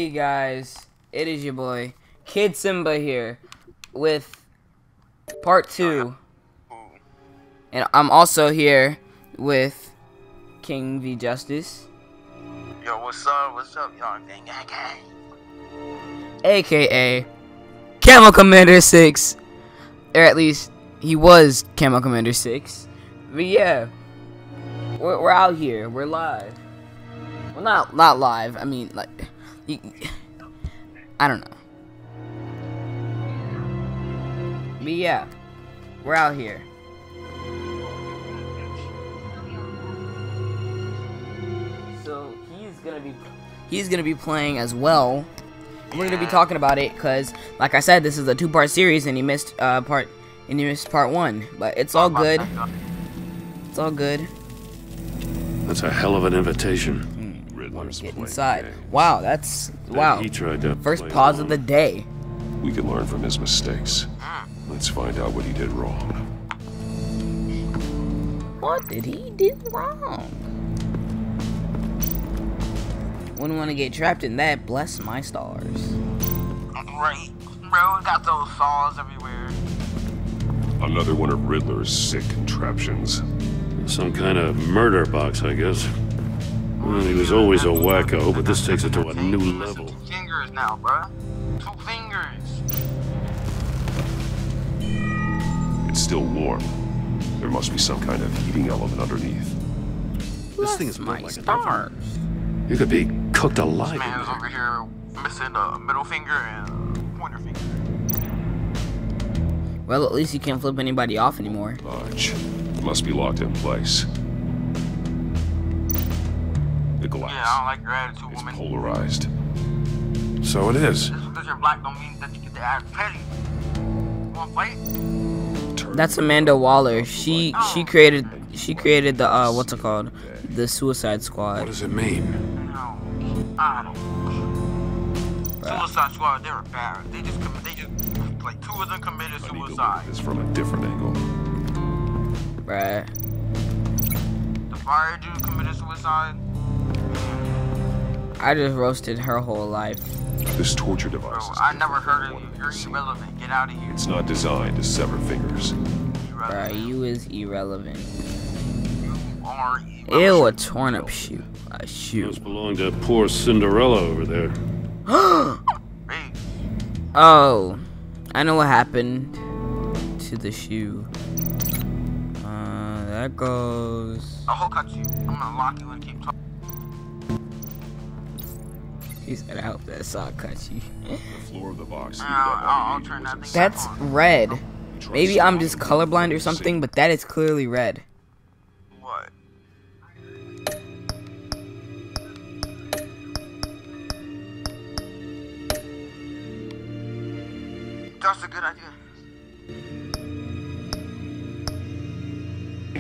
Hey guys, it is your boy Kid Simba here with part 2, and I'm also here with King V Justice. Yo, what's up, y'all? Gang, gang, gang. AKA Camo Commander 6, or at least he was Camo Commander 6. But yeah, we're out here, we're live. Well, not live. I mean, like, I don't know. But yeah, we're out here. So he's gonna be playing as well. We're gonna be talking about it because, like I said, this is a 2-part series, and he missed part 1. But it's all good. It's all good. That's a hell of an invitation. Get inside. Wow, that's wow. He tried to First pause of the day. We can learn from his mistakes. Let's find out what he did wrong. What did he do wrong? Wouldn't want to get trapped in that. Bless my stars. Right, bro. We got those saws everywhere. Another one of Riddler's sick contraptions. Some kind of murder box, I guess. Well, he was always a wacko, but this takes it to a new level. 2 fingers now, bro. 2 fingers. It's still warm. There must be some kind of heating element underneath. This thing is my like stars. You could be cooked alive. This man's over here missing a middle finger and a pointer finger. Well, at least you can't flip anybody off anymore. Large. It must be locked in place. The glass. Yeah, I don't like your attitude, It's woman. polarized. So it is. Just because you're black don't mean that you get to act petty. You wanna fight? That's Amanda Waller. She created the what's it called? The Suicide What Squad. does it mean? No, I don't. Suicide Squad, they were bad. They just like 2 of them committed I need to look suicide. at this from a different angle. Right. The fire dude committed suicide. I just roasted her whole life. This torture Bro, device is I never different heard from of you. what I've You're ever seen. irrelevant. Get out of here. It's not designed to sever fingers. Bruh, you is irrelevant. You are Ew, a torn up shoe. A Those shoe. belong to poor Cinderella over there. Hey, Oh, I know what happened to the shoe. That goes. the whole cut you. I'm gonna lock you and keep talking. He said, I hope that saw cut you. The floor of the box. I'll turn that thing That's back on. red. Maybe I'm just colorblind or something, but that is clearly red. What? That's a good idea.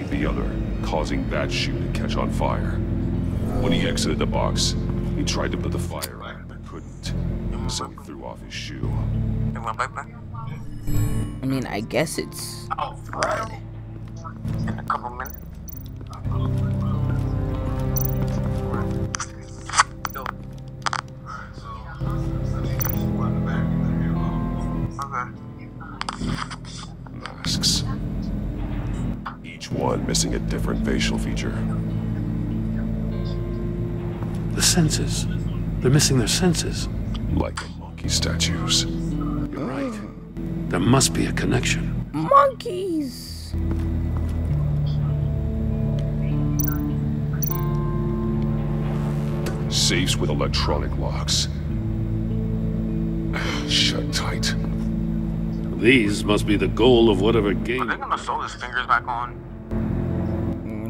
The other, causing that shoe to catch on fire. When he exited the box, he tried to put the fire out, but couldn't. So he threw off his shoe. You want back? I mean, I guess it's red. In a couple minutes. Yo. Okay. Masks. Each one missing a different facial feature. The senses. They're missing their senses. Like the monkey statues. You're right. There must be a connection. Monkeys! Safes with electronic locks. Shut tight. These must be the goal of whatever Are game. they gonna sew his fingers back on?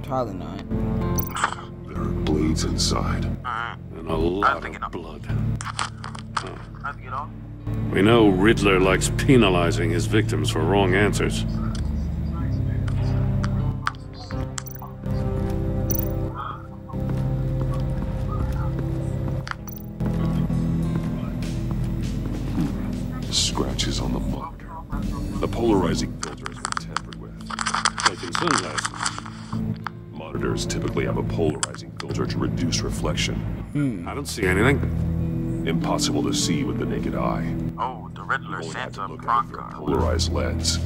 Probably not. There are blades inside. And a lot thinking of of- blood. I have to get off. We know Riddler likes penalizing his victims for wrong answers. Scratches on the monitor. The polarizing filter has been tampered with. Like in sunglasses. Monitors typically have a polarizing filter to reduce reflection. I don't see anything. Impossible to see with the naked eye. Oh, the Riddler, Only have to Santa, look at it through a Bronco. polarized lens.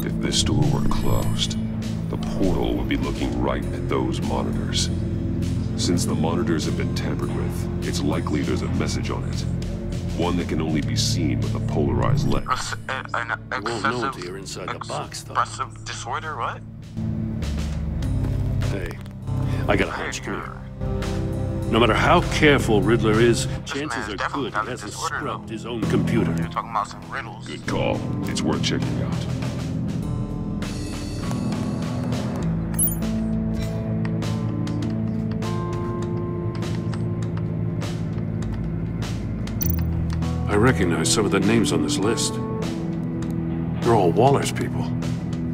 If this door were closed, the portal would be looking right at those monitors. Since the monitors have been tampered with, it's likely there's a message on it. One that can only be seen with a polarized lens. An You won't know excessive, until you're inside the box, though. expressive disorder, what? Hey, I got a hunch. Come here. No matter how careful Riddler is, chances man's are definitely good got he a hasn't disorder, scrubbed though. his own computer. You're talking about some riddles. Good call. It's worth checking out. I recognize some of the names on this list. They're all Waller's people.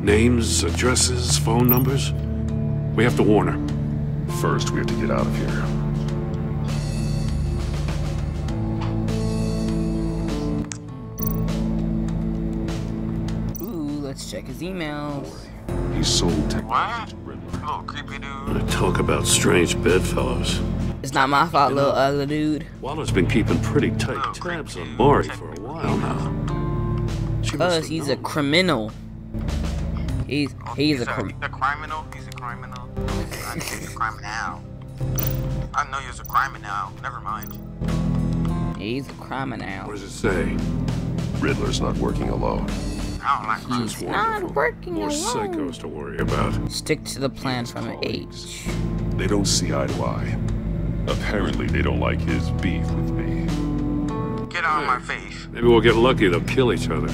Names, addresses, phone numbers. We have to warn her. First, we have to get out of here. Ooh, let's check his emails. He sold What? technology to Riddler. Little creepy dude. Talk about strange bedfellows. It's not my fault, little ugly dude. Waller's been keeping pretty tight tabs on Mari for a while now. She must Cause have he's a known. criminal. He's a He's a criminal. criminal. He's a criminal. He's a criminal. I know you're a criminal. Never mind. He's a What criminal. does it say? Riddler's not working alone. I don't like criminals. He's not working More alone. psychos to worry about. Stick to the plan from H. They don't see eye to eye. Apparently, they don't like his beef with me. Get out of my face. Maybe we'll get lucky. They'll kill each other.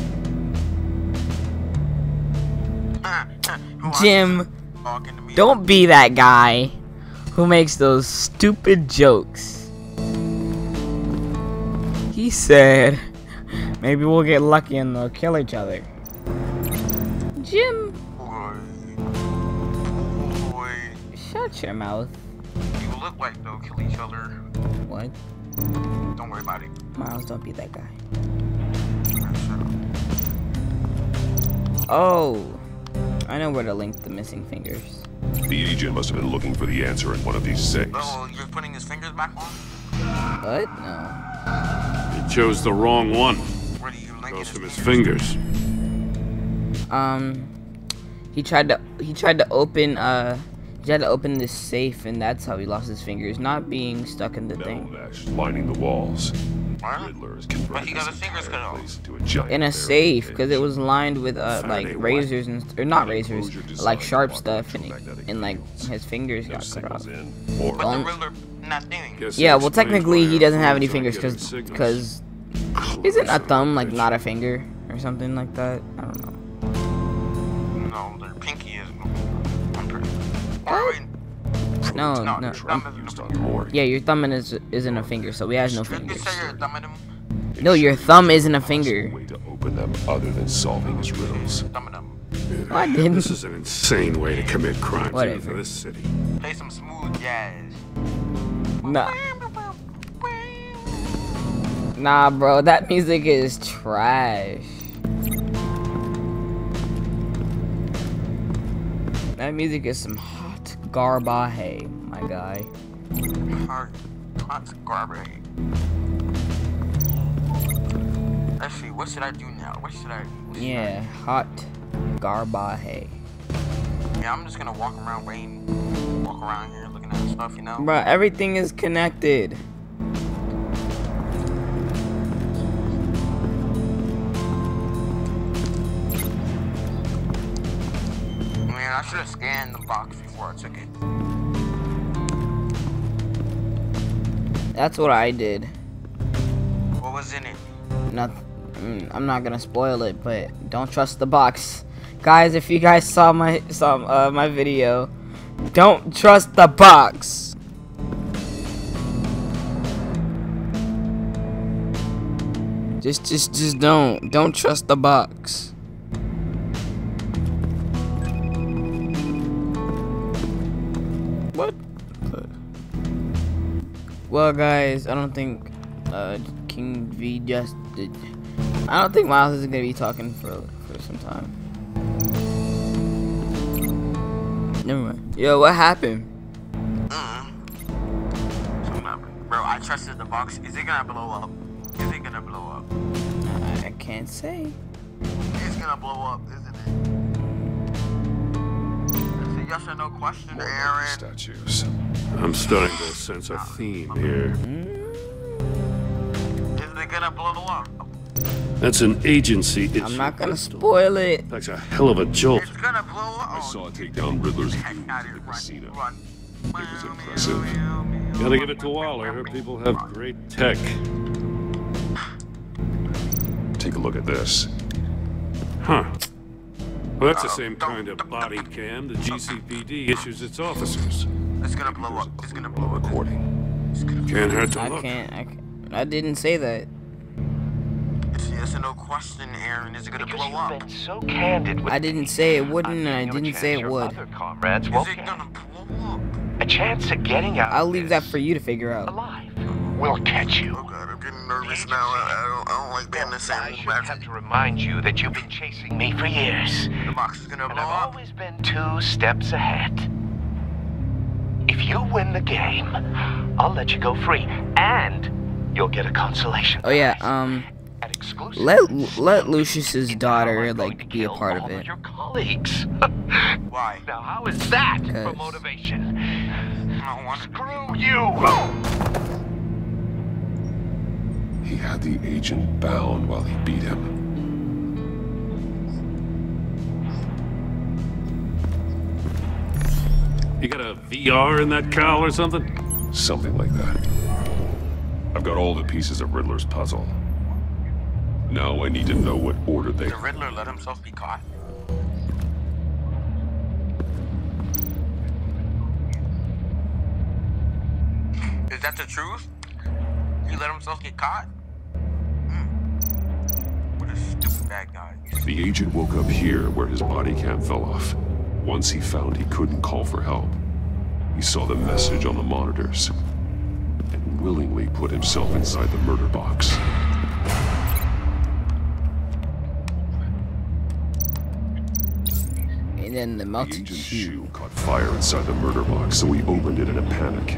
Who are Jim, you talking to me? don't be that guy who makes those stupid jokes. He said, maybe we'll get lucky and they'll kill each other. Jim, Boy. Boy. shut your mouth. You look like they'll kill each other. What? Don't worry about it. Miles, don't be that guy. Shut up. Oh, I know where to link the missing fingers. The agent must have been looking for the answer in one of these safes. Oh, you're putting his fingers back on? What? No. He chose the wrong one. Where do you link Goes from his fingers? fingers. He tried to open this safe, and that's how he lost his fingers, not being stuck in the Metal thing. mesh lining the walls. What? Riddler is But converting he got this his fingers entire cut off. place into a giant In a safe, because it barricade. was lined with like Faraday razors or not razors, Enclosure like designed sharp to block stuff, and electromagnetic like fields. his fingers No got cut signals off. in What or the Don't- Riddler not doing? Guess Yeah, that well, explains technically why he our doesn't have any phones aren't fingers, getting cause signals. isn't a thumb like not a finger or something like that? I don't know. No, their pinky is. I'm pretty. What? No, No, no. thumb used is on Mori. Yeah, your thumb isn't a finger, so he has no Did you fingers. say you're thumbing him? No, your thumb isn't a Possible finger. way to open them other than solving his riddles. Thumbing him. I didn't. This is an insane way to commit crimes Whatever. for this city. Play some smooth jazz. Nah. Nah, bro, that music is trash. That music is some hot garbage, my guy. Hot garbage. Let's see, what should I do now? What should I do? Yeah, hot garbage. Yeah, I'm just gonna walk around here looking at stuff, you know? Bro, everything is connected. Man, I should have scanned the box before I took it. That's what I did. What was in it? I'm not gonna spoil it, but don't trust the box, guys. If you guys saw my video, don't trust the box. Just don't trust the box. What? Well, guys, I don't think King V just did. I don't think Miles is gonna be talking for some time. Never mind. Yo, what happened? Bro, I trusted the box. Is it gonna blow up? Is it gonna blow up? I can't say. It's gonna blow up, isn't it? It's a yes or no question, Aaron. Statues. I'm starting to sense a theme here. Is it gonna blow up? That's an agency issue. I'm not gonna spoil it. That's a hell of a jolt. It's gonna blow up. I saw it take down Riddler's Heck goons out at of the run, casino. run. It was impressive. Gotta give it to Waller. Her people have great tech. Take a look at this. Huh. Well, that's the same kind of body cam the GCPD issues its officers. It's gonna blow up. It's gonna blow up. Recording. Can't hurt to I look. can't. I didn't say that. It's a yes or no question, Aaron. Is it gonna blow up? Been so candid with I didn't say it wouldn't, and I didn't say it would. Other comrades Is won't it get gonna blow up? a chance at getting out. I'll of leave this that for you to figure out. alive. We'll catch you. Oh god, I'm getting nervous now. I don't like being in the same I room. shouldn't have to remind you that you've been chasing me for years. The box is gonna And blow I've up. always been 2 steps ahead. If you win the game, I'll let you go free, and you'll get a consolation Oh yeah. prize. At exclusive Let Lucius's daughter I'm going like to be a kill part all of it. your colleagues. Why? Now, how is that for 'Cause- motivation? I don't want to. Screw you! He had the agent bound while he beat him. You got a VR in that cowl or something? Something like that. I've got all the pieces of Riddler's puzzle. Now I need to know what order they... The Riddler let himself be caught. Is that the truth? He let himself get caught? What a stupid bad guy. The agent woke up here where his body cam fell off. Once he found he couldn't call for help, he saw the message on the monitors and willingly put himself inside the murder box. And then the The melted agent's shoe. shoe caught fire inside the murder box, so he opened it in a panic.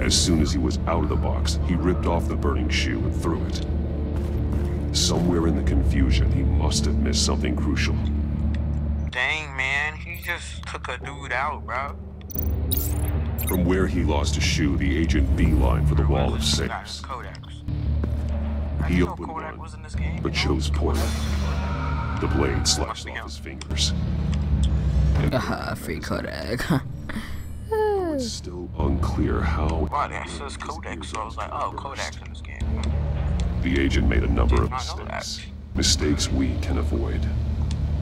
As soon as he was out of the box, he ripped off the burning shoe and threw it. Somewhere in the confusion, he must have missed something crucial. Dang, man. He just took a dude out, bro. From where he lost a shoe, the agent beelined for the wall of Nah, safes. Kodak's. He You know opened Kodak one, was in this game, but you know? chose poorly. The blade slashed off his fingers. And Haha, free Kodak. it's still unclear how Wow, that says Kodak, so I was like, oh, Kodak's in this game. the agent made a number of Did not know mistakes. that. Mistakes we can avoid.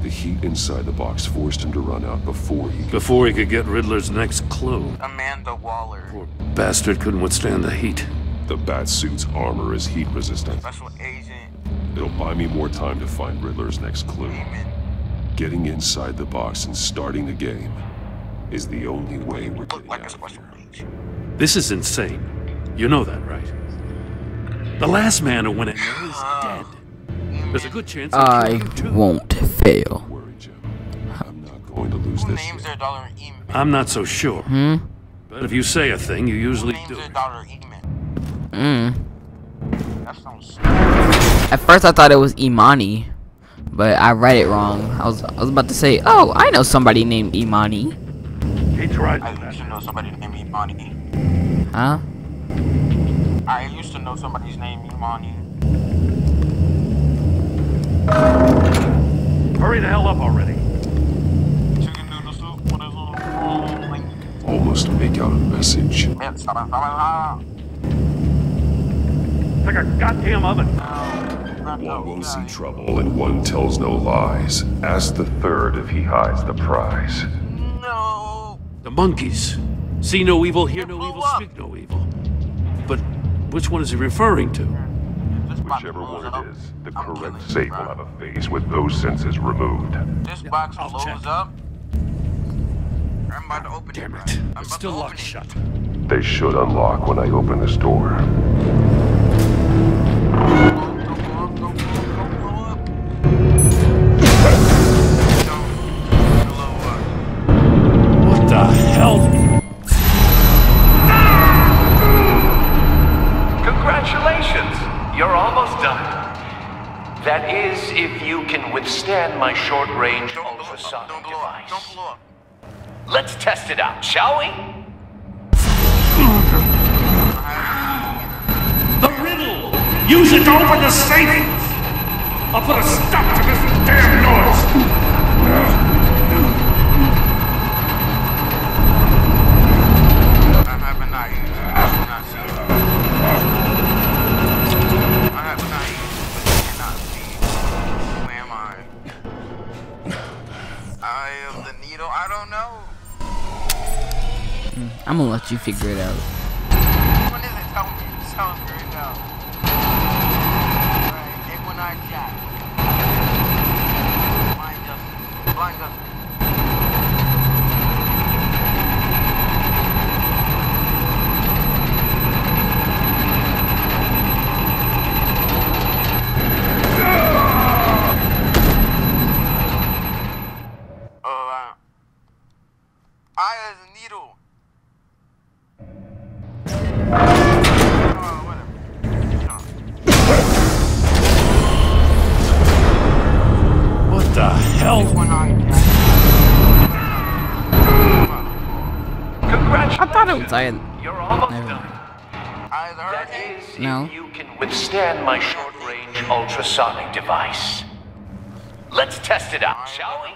The heat inside the box forced him to run out before he could. Before he could get Riddler's next clue. Amanda Waller, Poor bastard couldn't withstand the heat. The Batsuit's armor is heat resistant. Special Agent It'll buy me more time to find Riddler's next clue. Demon. Getting inside the box and starting the game is the only way we're Look getting like a out of special here. agent. This is insane. You know that, right? The last man who went in there is dead. There's a good chance he'll I kill him, too. won't fail. Don't worry, Jim. I'm not going to lose Who this. names their daughter Eamon? I'm not so sure. But if you say a thing, you Who usually names do. their daughter Eamon? That sounds stupid. At first I thought it was Imani, but I read it wrong. I was about to say, oh, I know somebody named Imani. He tried I that. used to know somebody named Imani. Huh? I used to know somebody's name Imani. Hurry the hell up already. Chicken noodle soup. What is it? Like, Almost make out a message. man, stop. Like a goddamn oven. One won't see trouble and one tells no lies. Ask the third if he hides the prize. No. The monkeys. See no evil, hear no blew evil, up. speak no evil. But which one is he referring to? This box Whichever blows one up. it is, the I'm killing correct you, safe bro. will have a face with those senses removed. This box I'll blows check. up. I'm about to open Damn it. it. I'm It's about still to locked open it. shut. They should unlock when I open this door. Go. almost done. That is, if you can withstand my short-range ultrasonic device. Don't blow up. Let's test it out, shall we? The riddle! Use it to open the safe! I'll put a stop to this damn noise! I have an eye. Not see. I have an eye, but you cannot see. Where am I? Eye of the needle? I don't know. I'm gonna let you figure it out. When is it? Tell me. Tell me right now. Alright, get one-eyed Jack. Blind Justice. Blind Justice. Eye as a needle. What the hell? One-eyed Jack. Congratulations. I thought it was You're almost Never done. mind. Eye as a That hurricane. is, No. if you can withstand my short-range ultrasonic device. Let's test it out, shall we?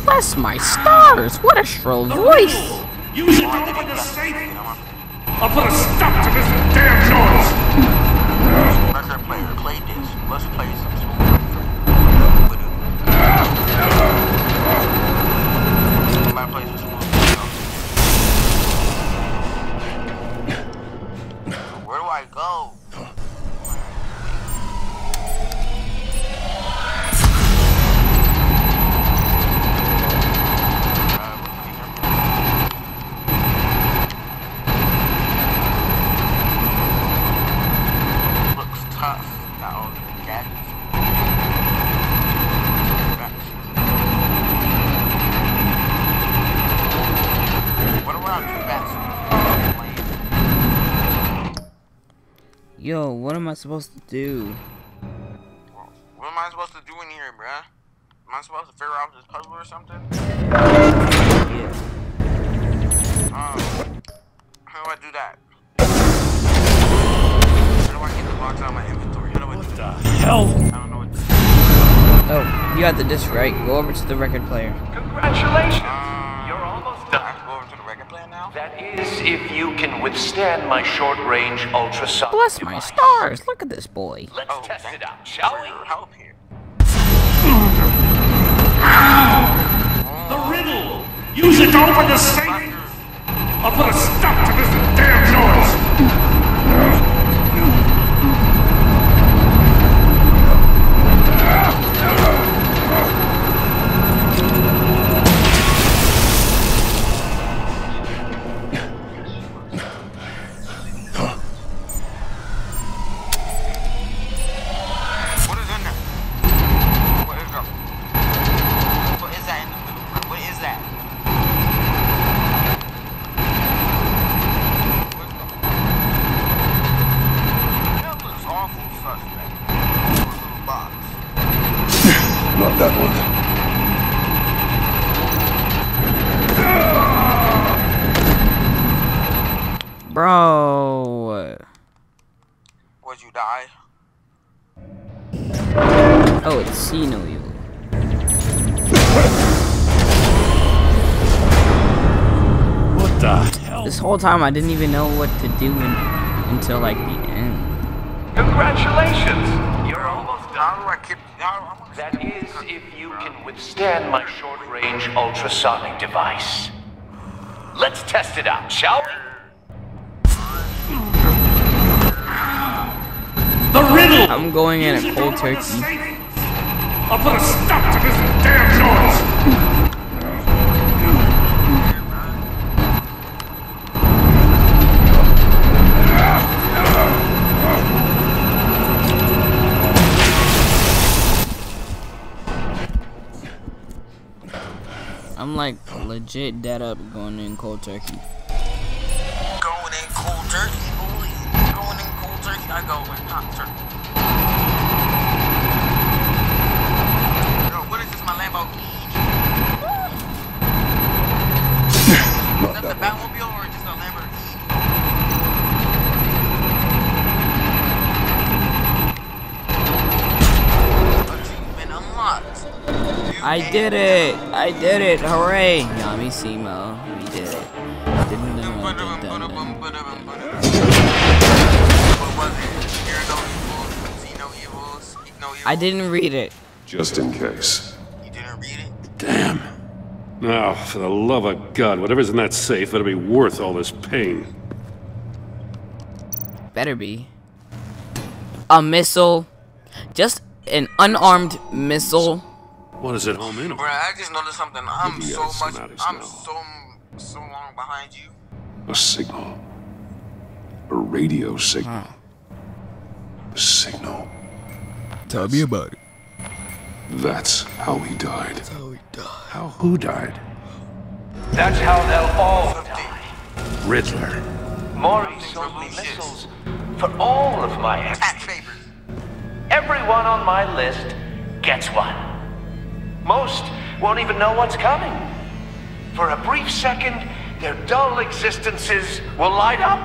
Bless my stars! What a shrill voice! Use it to open the safe! I'll put a stop to this damn noise! Record player, play this. Let's play some smooth. Let's play some smooth. Where do I go? Looks tough. Got all the gadgets. What around two bats? Yo, what am I supposed to do? What am I supposed to do in here, bruh? Am I supposed to figure out this puzzle or something? Yeah. How do I do that? How do I get the blocks out of my inventory? How do I do that? Hell! I don't know what to do. Oh, you got the disc right. Go over to the record player. Congratulations. You're almost I done. have to go over to the record player now? That is, if you can withstand my short-range ultrasonic Bless my device. stars! Look at this boy. Let's test thank it out, you shall for we? your help here. The riddle! Use it to open the safe! I'll put a stop to this damn noise! What is in there? What is that? What is that in the middle? What is that? That looks awful suspect. Little box. Not that one. Bro. Would you die? Oh, it's see no evil. What the hell? This whole time I didn't even know what to do until like the end. Congratulations. You're almost How done. do I keep? I want to That is, if you can withstand my short-range ultrasonic device. Let's test it out, shall we? The riddle! I'm going in Use a it to cold open the turkey. safe! I'll put a stop to this damn noise! I'm like legit dead up going in cold turkey. Going in cold turkey, boy. Going in cold turkey. gotta go and turn. Yo, what is this, my Lamborghini? Is that the Batmobile or just a Lamborghini? Achievement unlocked. I did it! I did it! Hooray! Yamissimo. We did it. What was it? Hear no evils, see no evils, speak no evils. I didn't read it. Just in case. You didn't read it? Damn. Now, for the love of God, whatever's in that safe, it'll be worth all this pain. Better be. A missile. Just an unarmed missile. What is it, home in? Bruh, I just noticed something. I'm Looking so at much. schematics I'm now. so long behind you. A signal. A radio signal. A signal. Tell me about it. That's how he died. How? Who died? That's how they'll all die. Riddler. Maury sold me missiles for all of my Tax ex. favors. Everyone on my list gets one. Most won't even know what's coming. For a brief second, their dull existences will light up.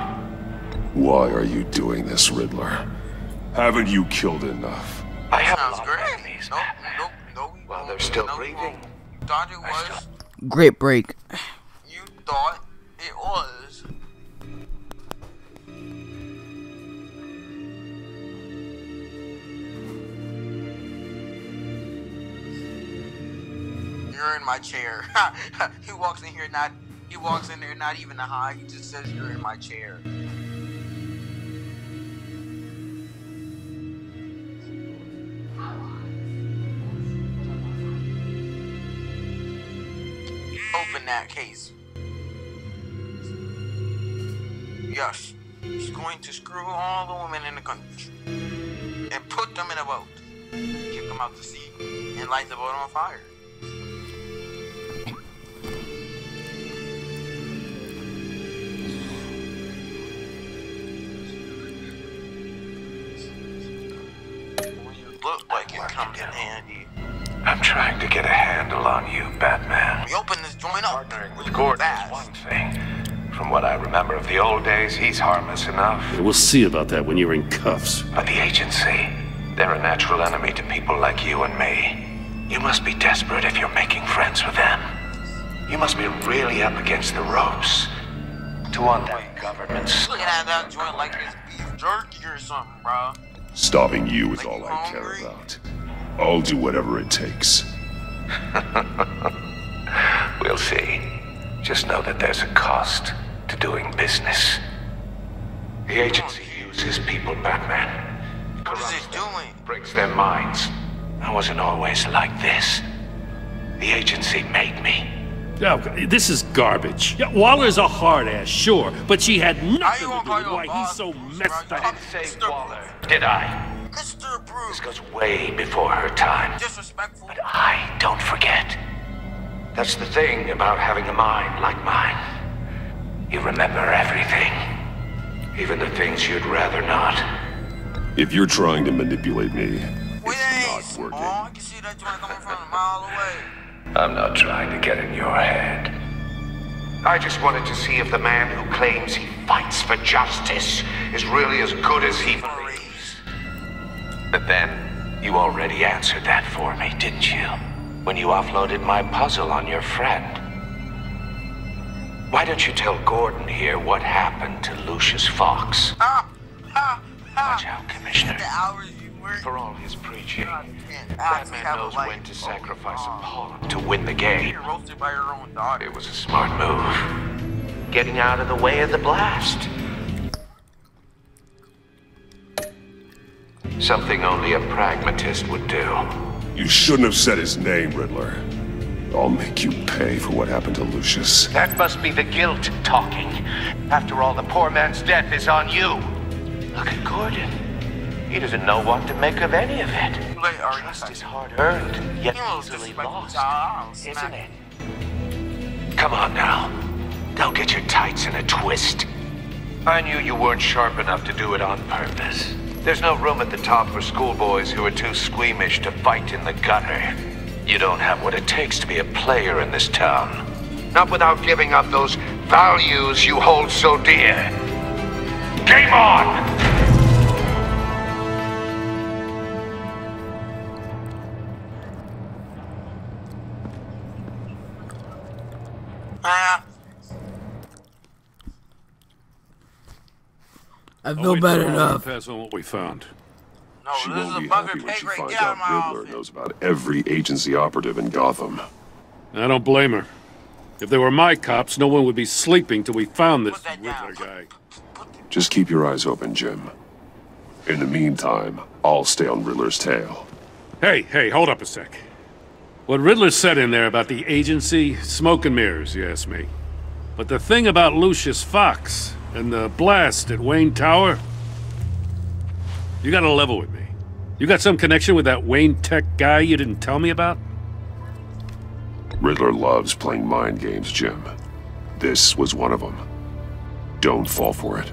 Why are you doing this, Riddler? Haven't you killed enough? I have a Sounds lot of great. enemies, Nope, Batman. nope, no. we While won't. they're still No, we breathing. won't. You thought it was. Great break. You thought it was. You're in my chair. He walks in here not. He walks in there not even a hi. He just says you're in my chair. Open that case. Yes. He's going to screw all the women in the country and put them in a boat. Kick them out to sea and light the boat on fire. Look like it comes in handy. I'm trying to get a handle on you, Batman. We open this joint up. Partnering with Gordon is one thing. From what I remember of the old days, he's harmless enough. We'll see about that when you're in cuffs. But the agency, they're a natural enemy to people like you and me. You must be desperate if you're making friends with them. You must be really up against the ropes to want that government Looking at that joint like it's beef jerky or something, bro. Stopping you is Like all you I care hungry? about. I'll do whatever it takes. We'll see. Just know that there's a cost to doing business. The agency uses people, Batman. What is it doing? Breaks their minds. I wasn't always like this. The agency made me. Oh, this is garbage. Yeah, Waller's a hard ass, sure, but she had How you nothing gonna to do call with your why boss he's so Bruce, messed bro? up. Say Mr. Waller, did I? Mr. Bruce. This goes way before her time. Disrespectful. But I don't forget. That's the thing about having a mind like mine. You remember everything. Even the things you'd rather not. If you're trying to manipulate me, Wait, it's not working. I can see that joint coming from a mile away. I'm not trying to get in your head. I just wanted to see if the man who claims he fights for justice is really as good as he believes. But then, you already answered that for me, didn't you? When you offloaded my puzzle on your friend. Why don't you tell Gordon here what happened to Lucius Fox? Watch out, Commissioner. The hours you work. For all his preaching, God, man, Batman knows when to sacrifice a pawn to win the game. You're roasted by your own daughter. It was a smart move. Getting out of the way of the blast. Something only a pragmatist would do. You shouldn't have said his name, Riddler. I'll make you pay for what happened to Lucius. That must be the guilt talking. After all, the poor man's death is on you. Look at Gordon. He doesn't know what to make of any of it. Like, are you Trust is hard-earned, yet You know, easily disrespect lost, the child, isn't smack. it? Come on now. Don't get your tights in a twist. I knew you weren't sharp enough to do it on purpose. There's no room at the top for schoolboys who are too squeamish to fight in the gutter. You don't have what it takes to be a player in this town. Not without giving up those values you hold so dear. Game on! I feel bad enough. Pass on what we found. No, She this is won't a be bugger happy when pay she grade. finds Get out out of my Riddler office. knows about every agency operative in Gotham. I don't blame her. If they were my cops, no one would be sleeping till we found this Put that Riddler down. guy. Just keep your eyes open, Jim. In the meantime, I'll stay on Riddler's tail. Hey, hold up a sec. What Riddler said in there about the agency, smoke and mirrors, you ask me. But the thing about Lucius Fox and the blast at Wayne Tower, you gotta level with me. You got some connection with that Wayne Tech guy you didn't tell me about? Riddler loves playing mind games, Jim. This was one of them. Don't fall for it.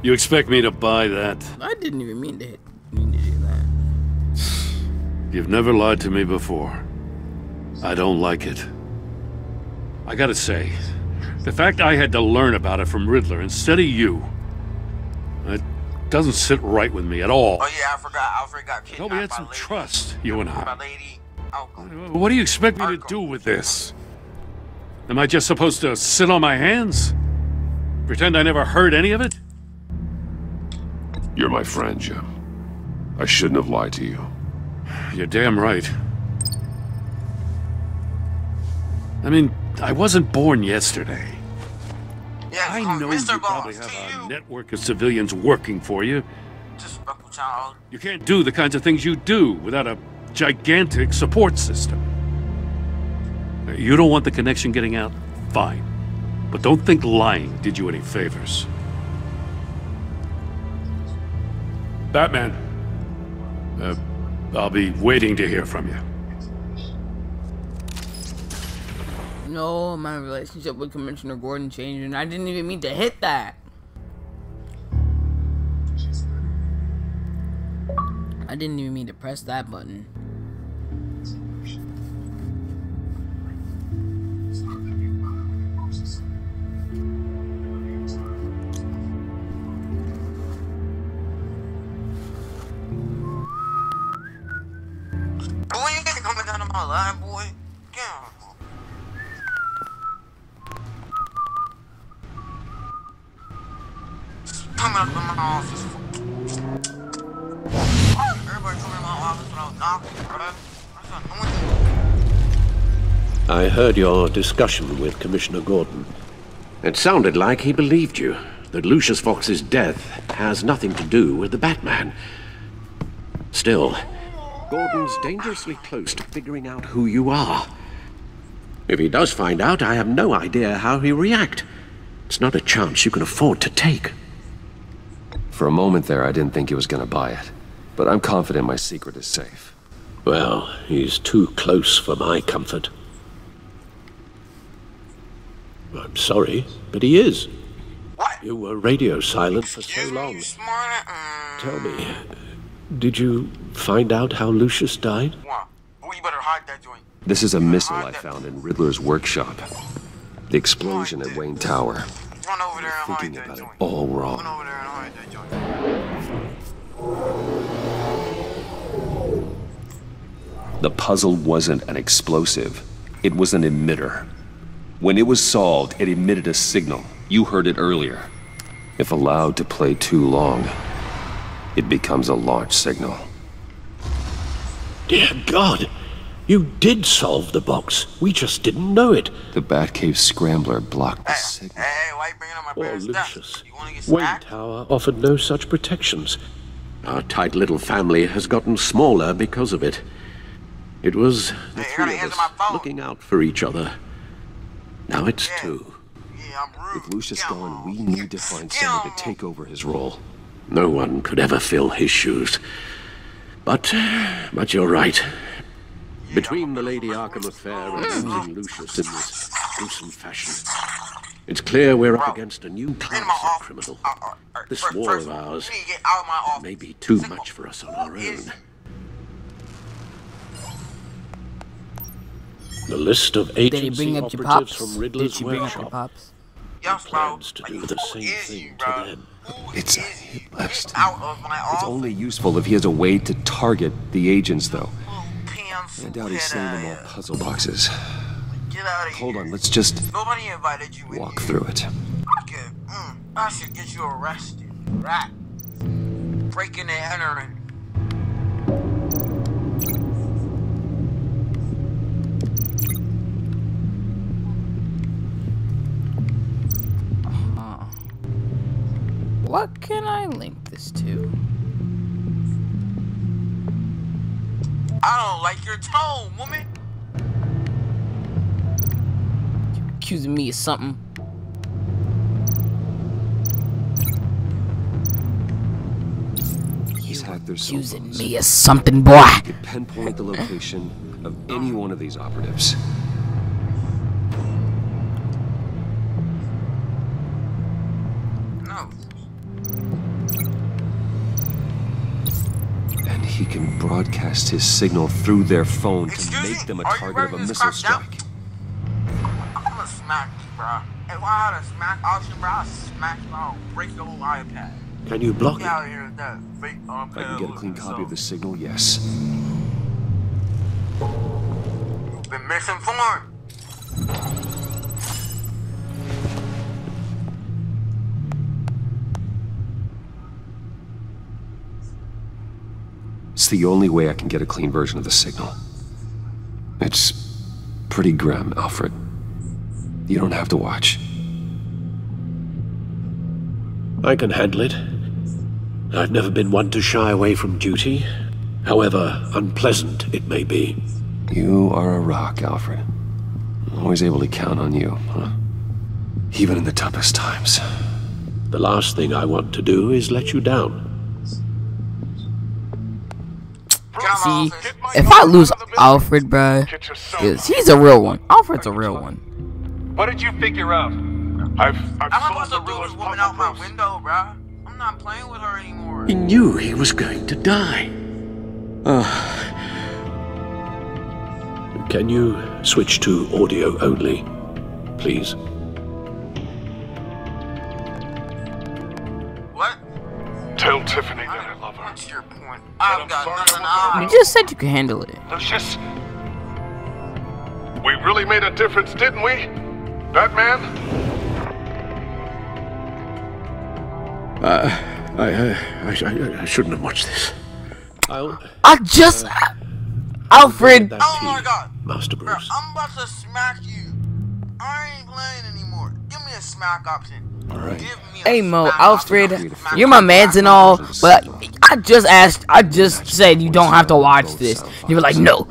You expect me to buy that? I didn't even mean to do that. You've never lied to me before. I don't like it. I gotta say, the fact I had to learn about it from Riddler instead of you, it doesn't sit right with me at all. Oh yeah, I forgot. Alfred got kidnapped. Thought we had by some lady. trust, you and By I. lady. What do you expect me to do with this? Am I just supposed to sit on my hands? Pretend I never heard any of it? You're my friend, Jim. I shouldn't have lied to you. You're damn right. I mean, I wasn't born yesterday. Yeah, I know Mr. you probably Boss, have to a you. network of civilians working for you. Disrespectful child. You can't do the kinds of things you do without a gigantic support system. You don't want the connection getting out? Fine. But don't think lying did you any favors. Batman. I'll be waiting to hear from you. No, my relationship with Commissioner Gordon changed, and I didn't even mean to hit that. I didn't even mean to press that button. Boy, you ain't coming down to my line, boy. Get out. Coming up in my office. Everybody coming in my office without knocking, bro. That's annoying. I heard your discussion with Commissioner Gordon. It sounded like he believed you, that Lucius Fox's death has nothing to do with the Batman. Still, Gordon's dangerously close to figuring out who you are. If he does find out, I have no idea how he'll react. It's not a chance you can afford to take. For a moment there, I didn't think he was gonna buy it. But I'm confident my secret is safe. Well, he's too close for my comfort. I'm sorry, but he is. What? You were radio silent for so Excuse me, long. you smart? Tell me, did you find out how Lucius died? What? Boy, you better hide that joint. This is a missile I found in Riddler's workshop. The explosion at Wayne Tower. Run over there and hide Thinking that about it joint. all Run wrong. over there and hide that joint. The puzzle wasn't an explosive. It was an emitter. When it was solved, it emitted a signal. You heard it earlier. If allowed to play too long, it becomes a launch signal. Dear God, you did solve the box. We just didn't know it. The Batcave Scrambler blocked the Hey, signal. hey, why you bringing up my Poor parents' Lucius. stuff? You wanna get Wayne smacked? Tower offered no such protections. Our tight little family has gotten smaller because of it. It was the Hey, you three gotta of answer us my phone. looking out for each other. Now it's Yeah. two. Yeah, I'm rude. With Lucius Yeah. gone, we need to find someone to take over his role. No one could ever fill his shoes. But you're right. Between the Lady Arkham affair and losing Lucius in this gruesome fashion, It's clear we're up Bro, against a new in class my of office. criminal. This First war of of all, ours you need to get out of my office. may be too Signal. much for us on our Is- own. The list of Did he agency bring up your operatives pops? from Riddler's Did she bring up your workshop pops? Yes, bro. plans to do Like, the who same is thing you, to bro? them. Who It's a is hit you? list. Get out of my It's office. only useful if he has a way to target the agents, though. Little pencil I doubt he's head sending them all ass. puzzle boxes. Get out of here. Hold on, let's just Nobody invited you in walk here. through it. Okay, I should get you arrested. Right. Breaking and entering. What can I link this to? I don't like your tone, woman. Accusing me of something. He's hacked their cell Accusing phones. me of something, boy. He could pinpoint the location of any one of these operatives. No. And he can broadcast his signal through their phone to Excuse make me? them a Are you target of a writing this missile crap down? strike. I'm gonna smack you, bro. If I had a smack option, bro, I'd smack you. I'll break your whole iPad. Can you block Get it? out of here with that fake iPad. If I can get a clean copy of the signal, yes. You've been misinformed. It's the only way I can get a clean version of the signal. It's pretty grim, Alfred. You don't have to watch. I can handle it. I've never been one to shy away from duty, however unpleasant it may be. You are a rock, Alfred. Always able to count on you, huh? Even in the toughest times. The last thing I want to do is let you down. See, if I lose Alfred, bruh, he's a real one. Alfred's a real one. What did you figure out? I've I'm solved supposed the to throw Riddler's this woman puzzle, out my Bruce. window, bro. I'm not playing with her anymore. He knew he was going to die. Can you switch to audio only, please? What? Tell Tiffany that I love her. What's your point? I've got sorry nothing to I You hide. just said you could handle it. Lucius, we really made a difference, didn't we? Batman? I shouldn't have watched this. Alfred. Oh my god. Master Bro, Bruce. I'm about to smack you. I ain't playing anymore. Give me a smack option. Alright. Give me a Hey Mo, smack Alfred, option. you're my mans and all, but I just said you don't have to watch this. You were like, no,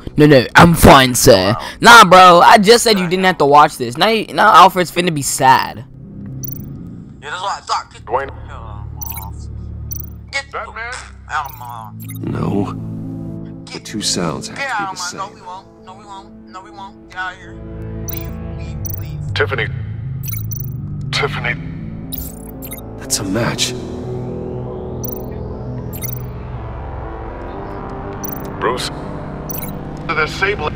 I'm fine, sir. Nah, bro, I just said you didn't have to watch this. Now Alfred's finna be sad. Yeah, that's what I thought. Get Dwayne. the hell out of my office. Get Batman? out of my office. No. The two sounds have Get to be out the of my. No, same. we won't. No, we won't. No, we won't. Get out of here. Leave. Tiffany. Tiffany. That's a match. Bruce. The Sable.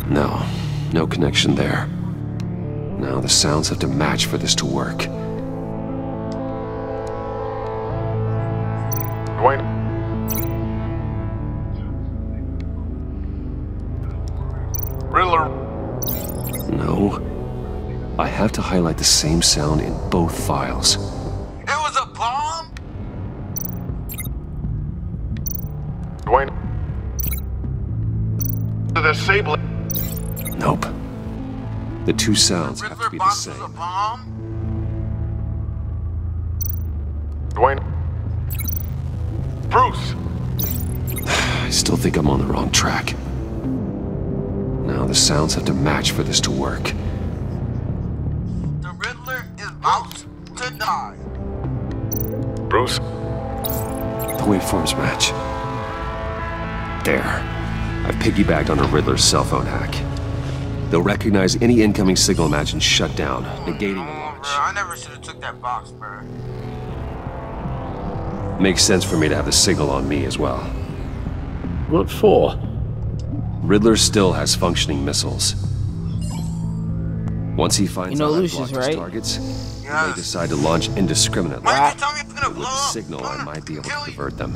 No connection there. Now the sounds have to match for this to work. Dwayne. Riddler. No. I have to highlight the same sound in both files. It was a bomb. Dwayne. The Sable. Nope. The two sounds have to Riddler be the box was a same. bomb. Dwayne. Bruce. I still think I'm on the wrong track. Now the sounds have to match for this to work. The Riddler is about to die. Bruce. The waveforms match. There. I've piggybacked on a Riddler's cell phone hack. They'll recognize any incoming signal match and shut down, negating the I never should have took that box, bro. Makes sense for me to have the signal on me as well. What for? Riddler still has functioning missiles. Once he finds out I blocked his targets, he may decide to launch indiscriminately. With the signal, I might be able to divert them.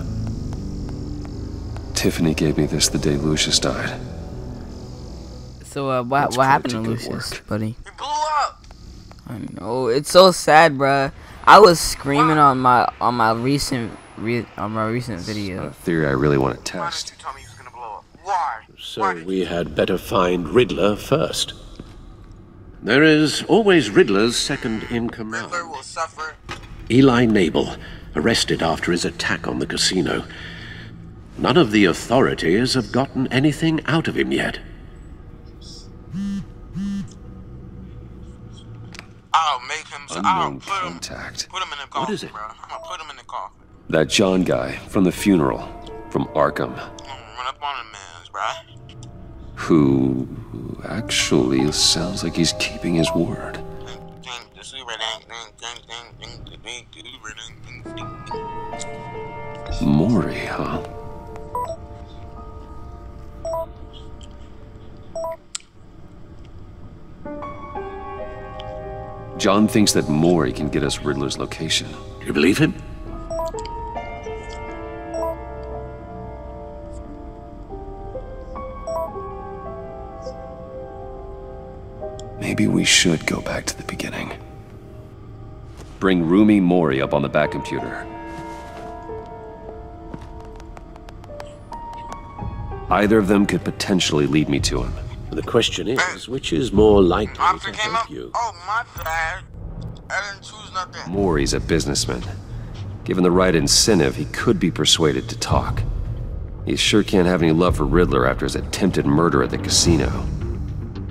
Tiffany gave me this the day Lucius died. So, what happened to Lucius, buddy? He blew up. I know, it's so sad, bruh. I was screaming on my recent video. A theory I really want to test. Tell me he was gonna blow up. Why? So we had better find Riddler first. There is always Riddler's second in command. Riddler will suffer. Eli Nabel, arrested after his attack on the casino. None of the authorities have gotten anything out of him yet. I'll make him. Unknown contact. Put him in the coffin, What is it? bro. I'm gonna put him in the coffin. That John guy from the funeral, from Arkham. I'm gonna run up on him, man, bro. Who actually sounds like he's keeping his word. Maury, huh? John thinks that Maury can get us Riddler's location. You believe him? Maybe we should go back to the beginning. Bring Rumi Mori up on the back computer. Either of them could potentially lead me to him. The question is, which is more likely to help you? Oh, my bad. I didn't choose nothing. Mori's a businessman. Given the right incentive, he could be persuaded to talk. He sure can't have any love for Riddler after his attempted murder at the casino.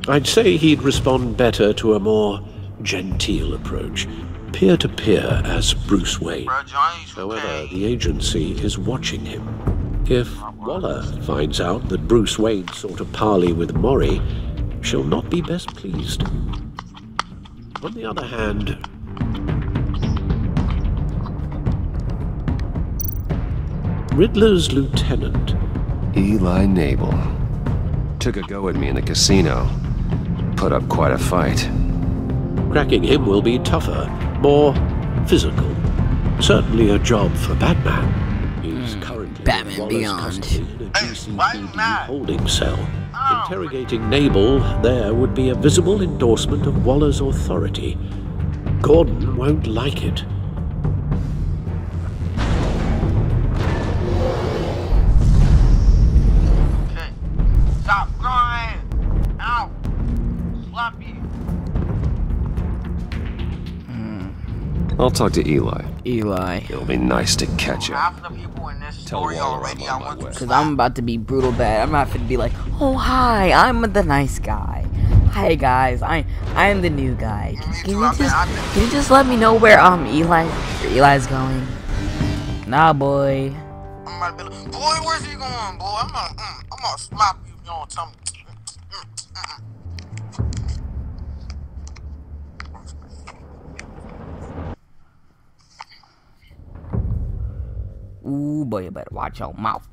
I'd say he'd respond better to a more genteel approach. Peer-to-peer as Bruce Wayne. However, the agency is watching him. If Waller finds out that Bruce Wayne sought a parley with Mori, she'll not be best pleased. On the other hand, Riddler's lieutenant, Eli Nabel, took a go at me in the casino. Put up quite a fight. cracking him will be tougher, more physical. Certainly a job for Batman. He's currently Batman in Waller's Beyond. custody in a GCPD holding cell. Interrogating Nabel there would be a visible endorsement of Waller's authority. Gordon won't like it. Okay. Stop going! Ow! Sloppy! I'll talk to Eli. Eli. It'll be nice to catch up. Half the people in this story already I want to Because I'm about to be brutal bad. I'm not going to be like, oh, hi, I'm the nice guy. Hi, guys, I'm the new guy. Can you just let me know where Eli's going? Nah, boy. I'm about to be like, boy, where's he going, boy? I'm gonna slap you if you don't tell me. Ooh, boy, you better watch your mouth.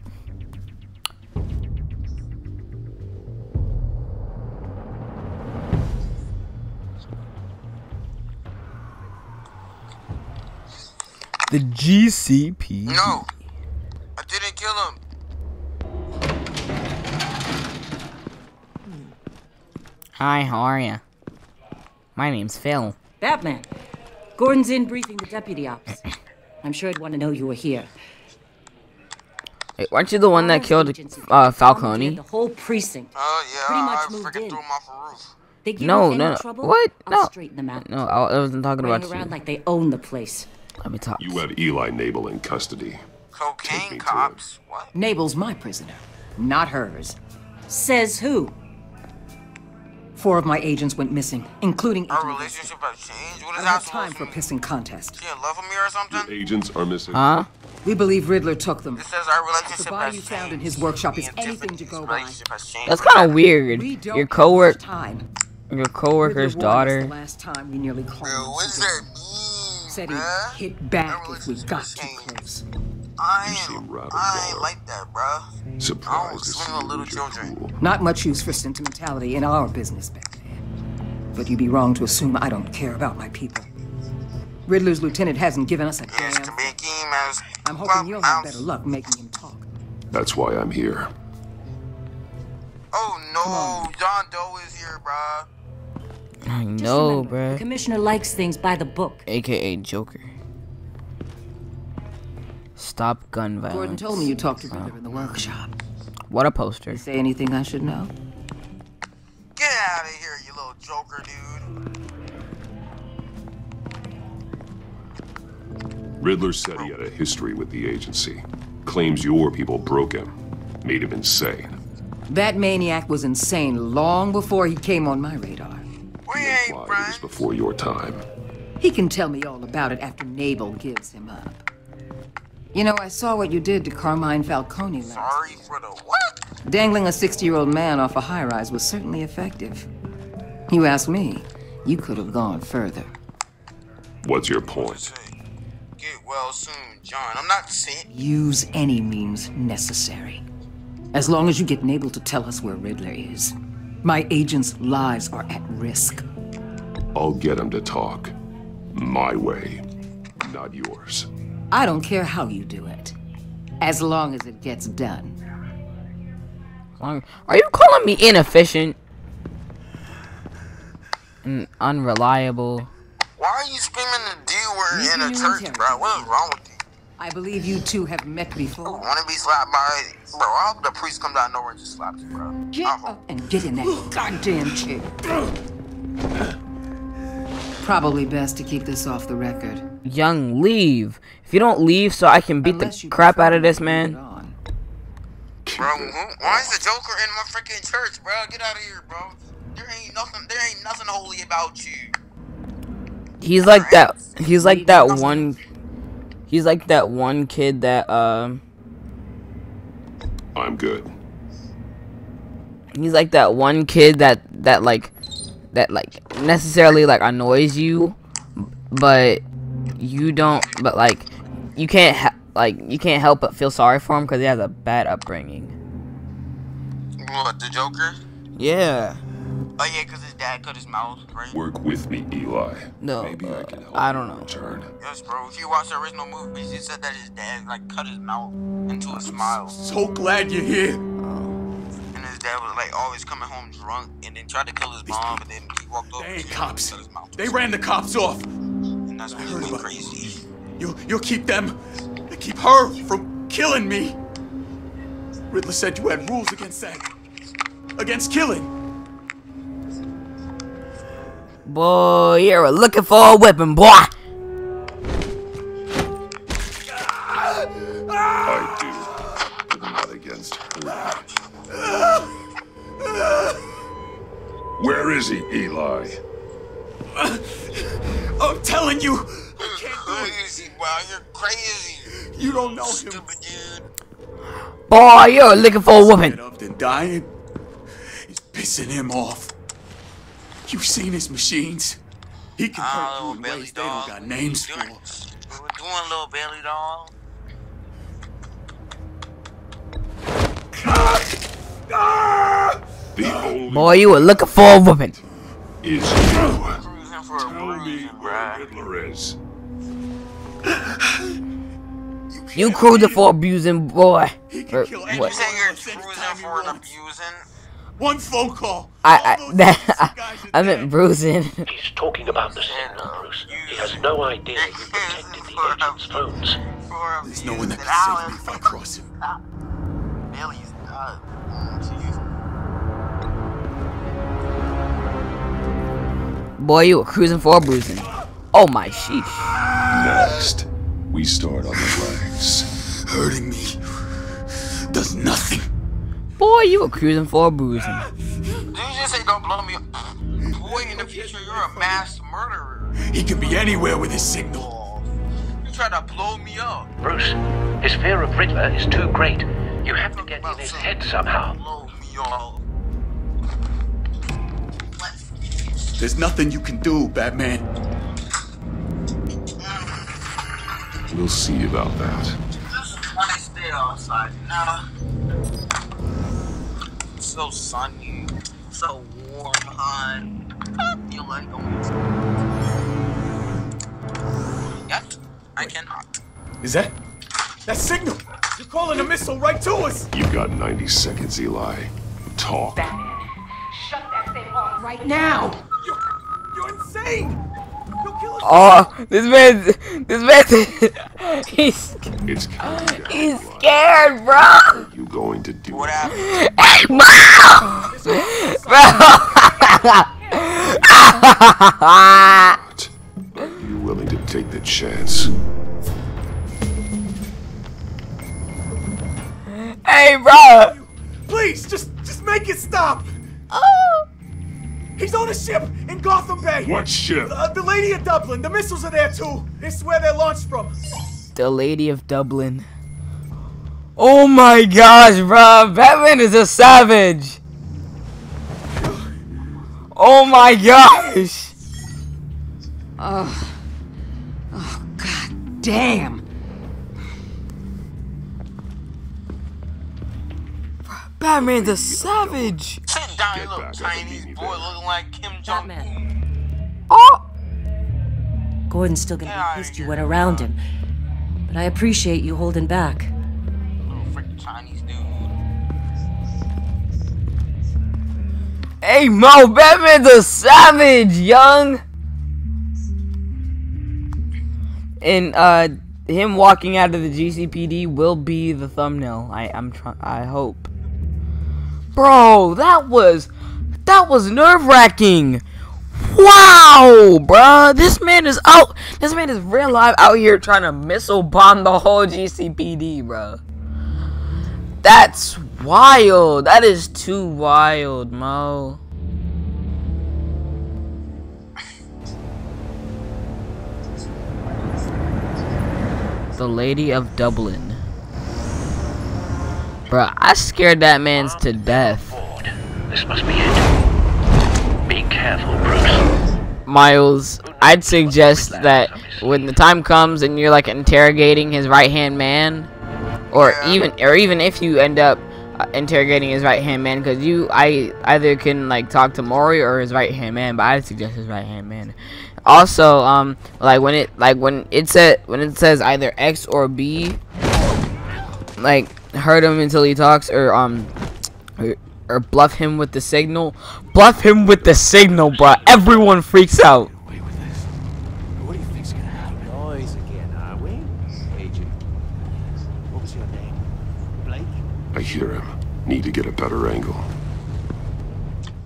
The GCP. No, I didn't kill him. Hi, how are ya? My name's Phil. Batman. Gordon's in briefing the deputy ops. I'm sure I'd want to know you were here. Wait, weren't you the one that killed Falcone? The whole precinct. Oh yeah, Pretty much I moved freaking in. threw him off a roof. They give No, you no, any no. trouble? What? I'll No. straighten them out. No, I wasn't talking about Running you. around like they own the place. Let me talk. You have Eli Nabel in custody. Take me Cocaine to cops. What? Nabel's my prisoner, not hers. Says who? 4 of my agents went missing, including Our Agent relationship has changed. What I is don't that have time supposed for to mean? pissing contest. She in love with me or something? Agents are missing. Huh? We believe Riddler took them. It says our The relationship body has you changed. found in his workshop is Me and anything to Tiffany's go by. relationship has changed. That's kind of weird. We don't Your have coworker. much time. Your coworker's Riddler warned us daughter. The last time we nearly called him. What's that mean, Said bruh? he'd hit back That if we got too relationship close. I seem ain't, rather I ain't bored. like that, bruh. I don't Surprised to swing see on you little lose your children. cool. Not much use for sentimentality in our business, Batman. But you'd be wrong to assume I don't care about my people. Riddler's lieutenant hasn't given us a It's damn. to make him as I'm hoping you'll have better luck making him talk. That's why I'm here. Oh no, John Doe is here, bruh. I Just know, remember, the bruh. commissioner likes things by the book. AKA Joker. Stop gun violence. Gordon told me you talked to Riddler in the workshop. What a poster. Say anything I should know? Get out of here, you little Joker, dude. Riddler said he had a history with the agency. Claims your people broke him. Made him insane. That maniac was insane long before he came on my radar. We ain't Implied it was friends. before your time. He can tell me all about it after Nabel gives him up. You know, I saw what you did to Carmine Falcone last. Sorry for the what? Dangling a 60-year-old man off a high-rise was certainly effective. You ask me, you could have gone further. What's your point? Get well soon, John. I'm not saying. Use any means necessary. As long as you get Nabel to tell us where Riddler is. My agents' lives are at risk. I'll get him to talk. My way, not yours. I don't care how you do it. As long as it gets done. Are you calling me inefficient? And unreliable? Why are you screaming the D word Leave in a your church, interior. bro? What is wrong with you? I believe you two have met before. Want to be slapped by, bro? I hope the priest comes out of nowhere and just slaps you, bro. Get up and get in that goddamn chair. Probably best to keep this off the record. Young, leave. If you don't leave so I can beat Unless the you crap prefer out of this to man. move on. Bro, why is the Joker in my freaking church, bro? Get out of here, bro. There ain't nothing holy about you. He's like that. He's like that one. He's like that one kid that I'm good. He's like that one kid that necessarily like annoys you, but you don't. But like you can't help but feel sorry for him because he has a bad upbringing. What, the Joker? Yeah. Oh yeah, because his dad cut his mouth, right? Work with me, Eli. No, Maybe I can help I you don't in know. return. Yes, bro. If you watch the original movies, he said that his dad like cut his mouth into a smile, So glad you're here. and his dad was like always coming home drunk, and then tried to kill his mom, and then he walked over. They to ain't him cops. and cut his mouth. They ran the cops off. And that's when he heard went about crazy. You'll keep them, keep her from killing me. Riddler said you had rules against that. Against killing. Boy, you're looking for a weapon, boy. I do, but not against her. Where is he, Eli? I'm telling you, You're crazy, bro. You're crazy. you don't know him. Stupid dude. Boy, you're looking for a weapon. Get up and dying. It's pissing him off. You've seen his machines. He can hurt you little in Bailey ways they doll. don't got names We for. were doing little Bailey doll. The only Boy, you were looking for a weapon. is you. Cruising for a Tell me bruising, where bruh. Riddler is. You cruising for abusing, boy. He Or can kill what? You anyone say you're else anytime cruising he for an wants. abusing? One phone call. I All those innocent guys are I meant dead. bruising. He's talking about the signal, Bruce. He has no idea you protected the agent's phones. There's no one that can save me if I cross him. Bailey's not. Boy, you were cruising for a bruising. Oh my sheesh. Next, we start on the legs. Hurting me does nothing. Boy, you were cruising for a bruising. Did you just say don't blow me up? Boy, in the future, you're a mass murderer. He can be anywhere with his signal. You tried to blow me up. Bruce, his fear of Riddler is too great. You have to get in his head somehow. Blow me up. There's nothing you can do, Batman. We'll see about that. This is a nice day outside, you know? It's so sunny, so warm, hot. I feel like going to. Yet, I cannot. Is that signal? You're calling a missile right to us! You've got 90 seconds, Eli. Talk. Batman, shut that thing off right now! You're insane! You'll kill us! Oh, this man, he's scared, bro. Are you going to do What it? happened? Hey, bro. Are you willing to take the chance? Hey, bro. Please, just make it stop! Oh. He's on a ship in Gotham Bay! What ship? The Lady of Dublin. The missiles are there, too. This is where they're launched from. The Lady of Dublin. Oh my gosh, bro. Batman is a savage. Oh my gosh. Oh, god damn. Batman's a savage. Sit down, you Get little back on the Chinese minivan. boy looking like Kim Jong-un. Batman. Oh. Gordon's still gonna Get be outta pissed you here, went around him. But I appreciate you holding back. Little freaking Chinese dude. Hey, Mo, Batman's a savage, young. And him walking out of the GCPD will be the thumbnail. I hope. Bro, that was nerve-wracking. Wow, bruh. This man is real life out here trying to missile bomb the whole GCPD, bro. That's wild. That is too wild, Mo. The Lady of Dublin. Bruh, I scared that man's to death. This must be it. Be careful, Bruce. Miles, I'd suggest that when the time comes and you're like interrogating his right-hand man, or even if you end up interrogating his right-hand man, because I either can like talk to Maury or his right-hand man, but I'd suggest his right-hand man. Also, like when it says either X or B, like hurt him until he talks, or bluff him with the signal. Bluff him with the signal, bro. Everyone freaks out. What do you think's gonna happen? Noise again, are we? Agent. What was your name? Blake? I hear him. Need to get a better angle.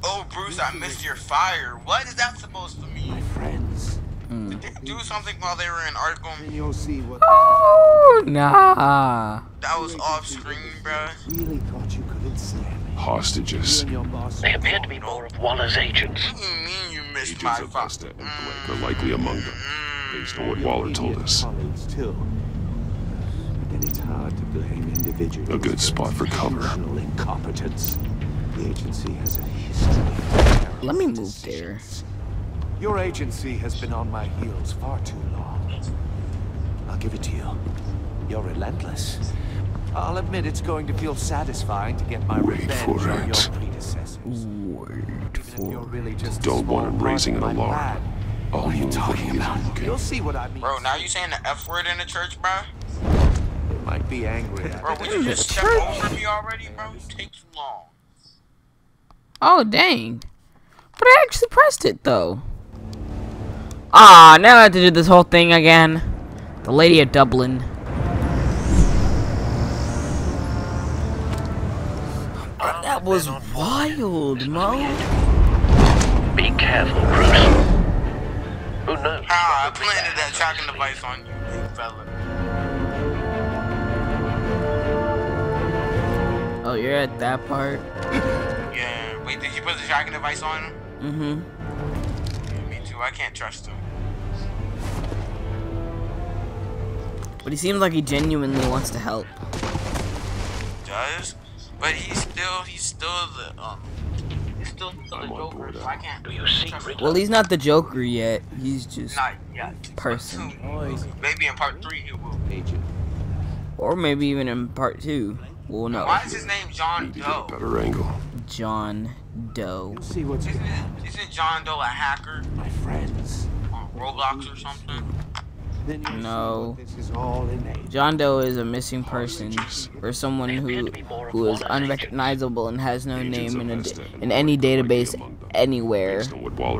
Oh, Bruce, I missed your fire. What is that supposed to mean? My friends. Did they do something while they were in Arkham? Then you'll see what Oh, nah. That was off screen, bruh. really thought you could ensnare me. Hostages. You and your boss. They appear to be more of Waller's agents. What do you mean you missed Agents my of fire? Vesta and Blake are likely among them, based on what Waller told us. Colleagues too. But then it's hard to blame individuals. A good spot for cover. Institutional incompetence. The agency has a history of Let me move careless there. decisions. Your agency has been on my heels far too long. I'll give it to you. You're relentless. I'll admit it's going to feel satisfying to get my Wait revenge for on it. your predecessors. Even if you're really just a Don't want small him part raising of an my alarm. plan. I'll What are you move talking when he about? is looking. You'll see what I mean. Bro, now you saying the F word in the church, bro? They might be angry at Bro, it. would you just step over me already, bro? You take too long. Oh, dang. But I actually pressed it, though. Ah, now I have to do this whole thing again. The Lady of Dublin. That was wild, Mo. Be careful, Bruce. Who knows? Ah, I planted that tracking device on you, big fella. Oh, you're at that part? Yeah. Wait, did you put the tracking device on him? Mm-hmm. Yeah, me too. I can't trust him. But he seems like he genuinely wants to help. Does? But he's still the still the Joker, so I can't. Do you see Riddler? Well, he's not the Joker yet. He's just Not yet. person. Maybe in part 3 he will. Or maybe even in part 2. Well, no. Why is his name John Need to get Doe? a better angle. John Doe. See what's Isn't John Doe a hacker my friends. on Roblox or something? Then you No. see what this is all innate. John Doe is a missing person, or someone who is unrecognizable and has no name in any database anywhere.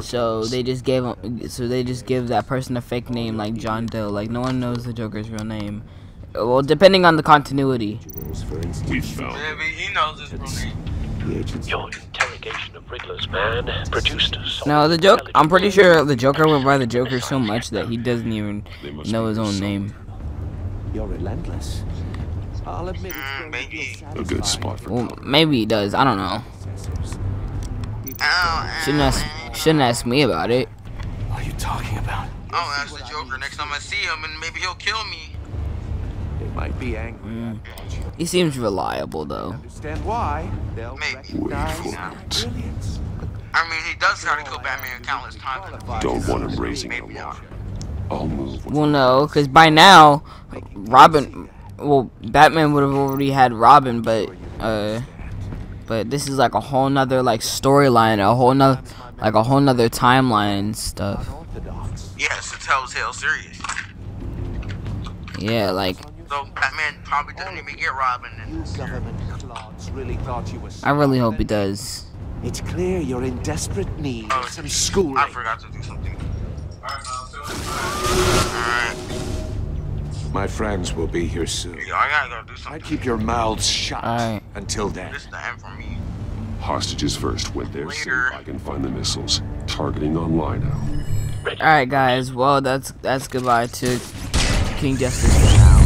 So they just give that person a fake name like John Doe. Like no one knows the Joker's real name. Well, depending on the continuity. We found Maybe he knows his real name. Your interrogation of Riddler's man produced us. No, the joke. I'm pretty sure the Joker went by the Joker so much that he doesn't even know his own name. You're relentless. I'll admit Maybe. a good spot for Well, maybe he does. I don't know. Shouldn't ask me about it. What are you talking about? Oh, that's the Joker. Next time I see him, and maybe he'll kill me. They might be angry. He seems reliable though. Understand why? They'll Maybe. recognize Wait for it. brilliance. I mean, he does try to kill Batman countless times. Don't want him raising an alarm. I'll move. Well, no, because by now, Batman would have already had Robin, but this is like a whole nother like storyline, a whole nother timeline and stuff. Yeah, it's a telltale series. Yeah, like So Batman probably doesn't even get Robin. Government clogs really thought you were. I really hope he does. It's clear you're in desperate need Oh, of some schooling. I forgot to do something. Alright. My friends will be here soon. Yeah, I gotta go do something. I'd keep your mouths shut Alright. until then. This is the end for me. Hostages first. When they're safe, Later. I can find the missiles. Targeting online now. Alright, guys. Well, that's goodbye to King Justice for now.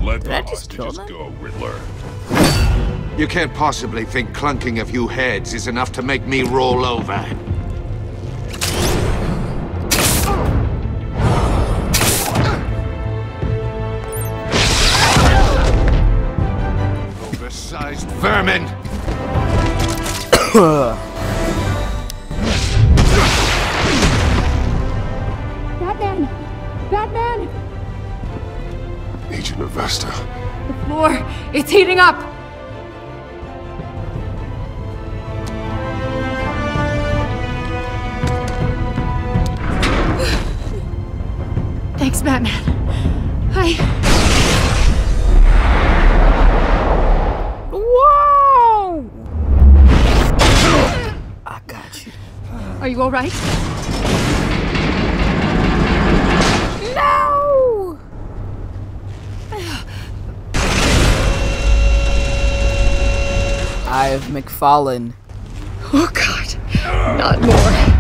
Let Did the I just kill hostages them? go, Riddler. You can't possibly think clunking a few heads is enough to make me roll over. Oversized vermin! Batman! Batman! Agent Avesta. The floor, it's heating up! Thanks, Batman. Whoa! I got you. Are you alright? No! Eye of McFarlane. Oh God, not more.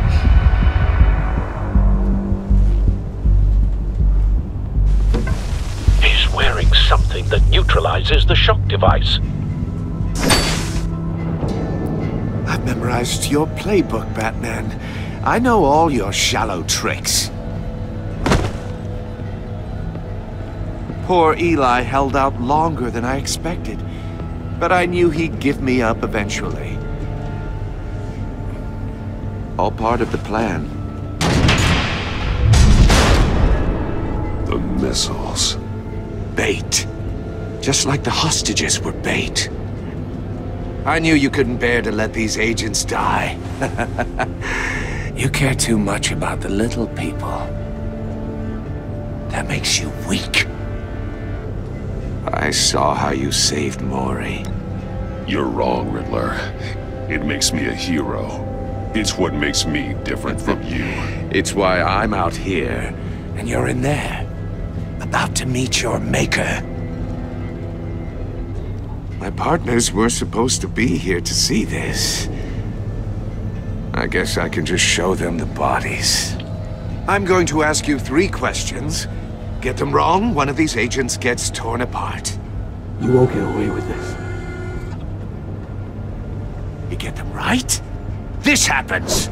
He's wearing something that neutralizes the shock device. I've memorized your playbook, Batman. I know all your shallow tricks. Poor Eli held out longer than I expected, but I knew he'd give me up eventually. All part of the plan. The missiles. Bait. Just like the hostages were bait. I knew you couldn't bear to let these agents die. You care too much about the little people. That makes you weak. I saw how you saved Maury. You're wrong, Riddler. It makes me a hero. It's what makes me different from you. It's why I'm out here, and you're in there. About to meet your maker. My partners were supposed to be here to see this. I guess I can just show them the bodies. I'm going to ask you 3 questions. Get them wrong, one of these agents gets torn apart. You won't get away with this. You get them right, this happens!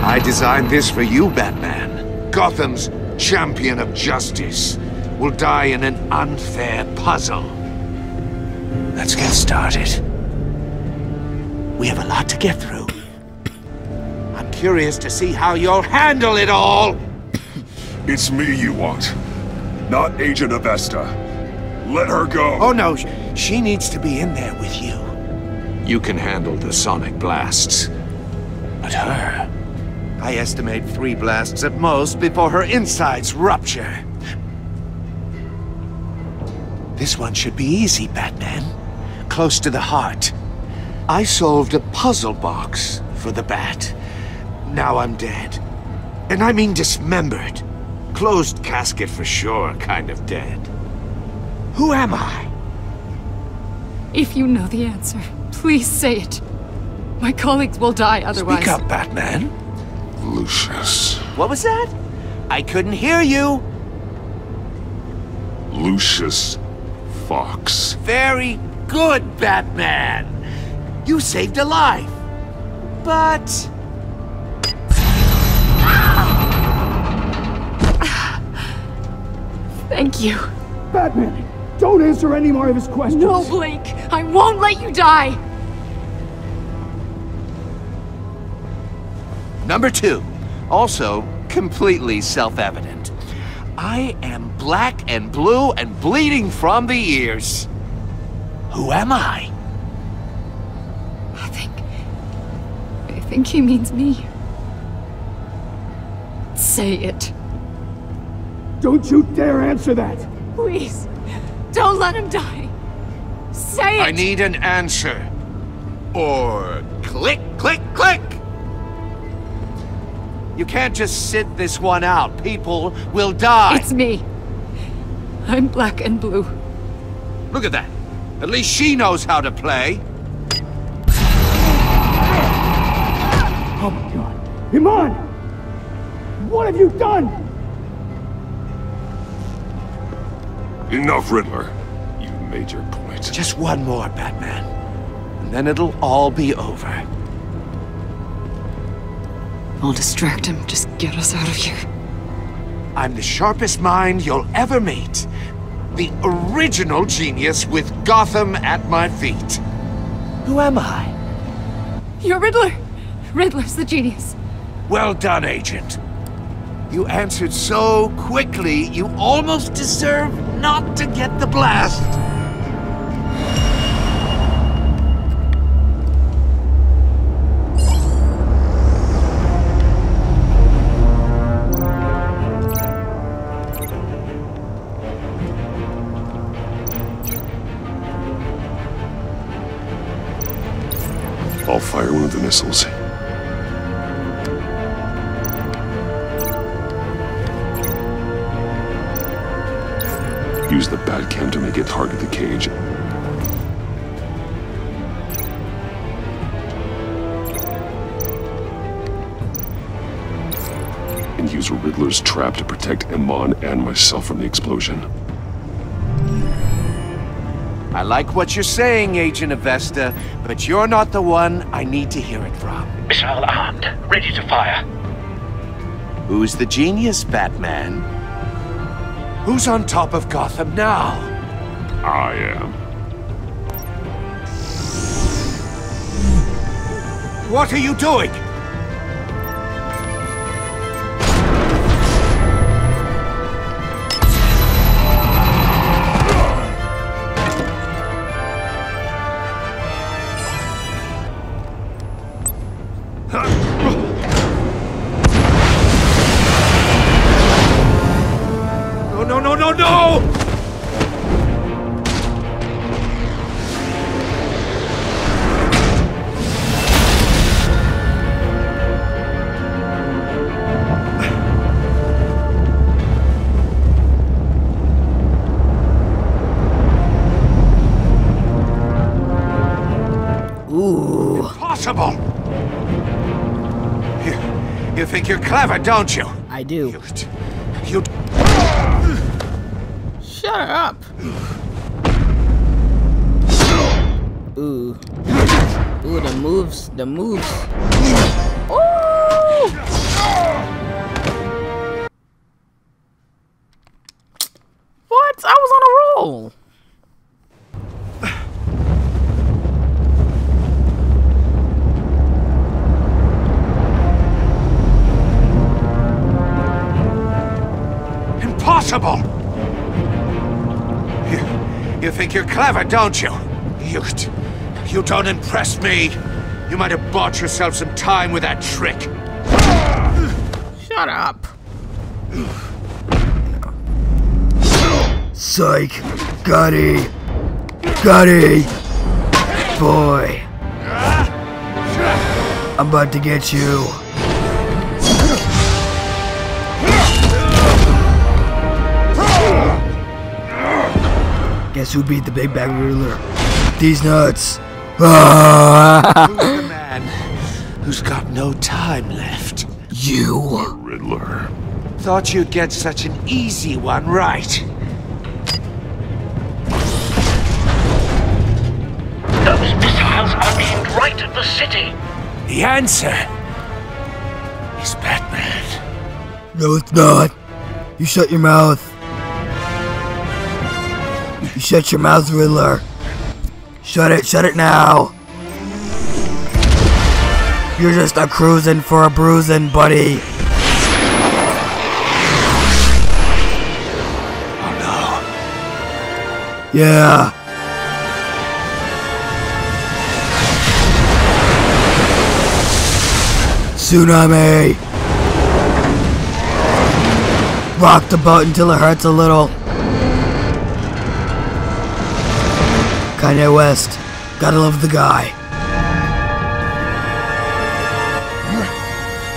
I designed this for you, Batman. Gotham's champion of justice will die in an unfair puzzle. Let's get started. We have a lot to get through. I'm curious to see how you'll handle it all. It's me you want, not Agent Avesta. Let her go. Oh no, she needs to be in there with you. You can handle the sonic blasts. But her... I estimate 3 blasts at most before her insides rupture. This one should be easy, Batman. Close to the heart. I solved a puzzle box for the Bat. Now I'm dead. And I mean dismembered. Closed casket for sure, kind of dead. Who am I? If you know the answer, please say it. My colleagues will die otherwise. Speak up, Batman. Lucius. What was that? I couldn't hear you. Lucius Fox. Very good, Batman. You saved a life. But... Thank you. Batman, don't answer any more of his questions. No, Blake. I won't let you die. Number 2, also completely self-evident. I am black and blue and bleeding from the ears. Who am I? I think he means me. Say it. Don't you dare answer that! Please, don't let him die. Say it! I need an answer. Or click, click, click! You can't just sit this one out. People will die. It's me. I'm black and blue. Look at that. At least she knows how to play. Oh my god. Iman! What have you done? Enough, Riddler. You made your point. Just one more, Batman. And then it'll all be over. I'll distract him. Just get us out of here. I'm the sharpest mind you'll ever meet. The original genius with Gotham at my feet. Who am I? You're Riddler. Riddler's the genius. Well done, Agent. You answered so quickly, you almost deserve not to get the blast. I'll fire one of the missiles. Use the Batcam to make it target the cage. And use Riddler's trap to protect Iman and myself from the explosion. I like what you're saying, Agent Avesta, but you're not the one I need to hear it from. Missile armed, ready to fire. Who's the genius, Batman? Who's on top of Gotham now? I am. What are you doing? No! Ooh. Impossible! You think you're clever, don't you? I do. You... Shut up. Ooh. Ooh, the moves. Ooh! What? I was on a roll. Impossible! You think you're clever, don't you? You don't impress me. You might have bought yourself some time with that trick. Shut up. Psych. Gotti. Boy. I'm about to get you. Guess who beat the Big Bag Ruler? These nuts. Who's the man who's got no time left? You. The Riddler. Thought you'd get such an easy one right. Those missiles are aimed right at the city. The answer is Batman. No, it's not. You shut your mouth. You shut your mouth, Riddler. Shut it now. You're just a cruising for a bruising, buddy. Oh no. Yeah. Tsunami. Rock the boat until it hurts a little. Kanye West. Gotta love the guy.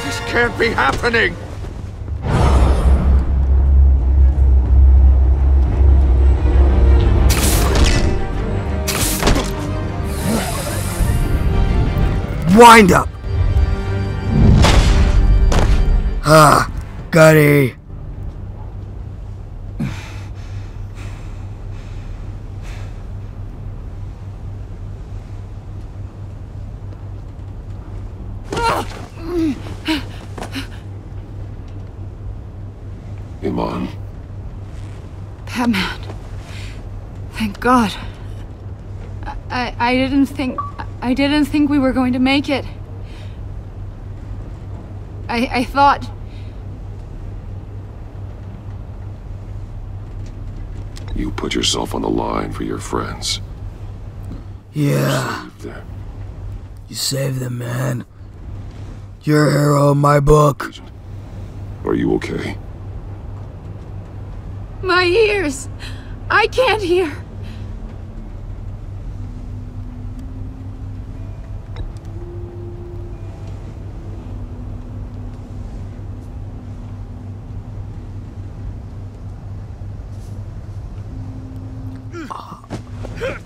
This can't be happening. Wind up. Ah, Gotti. Iman. Batman. Thank God. I didn't think we were going to make it. I thought... You put yourself on the line for your friends. Yeah. You saved them, man. You're a hero in my book. Are you okay? My ears! I can't hear!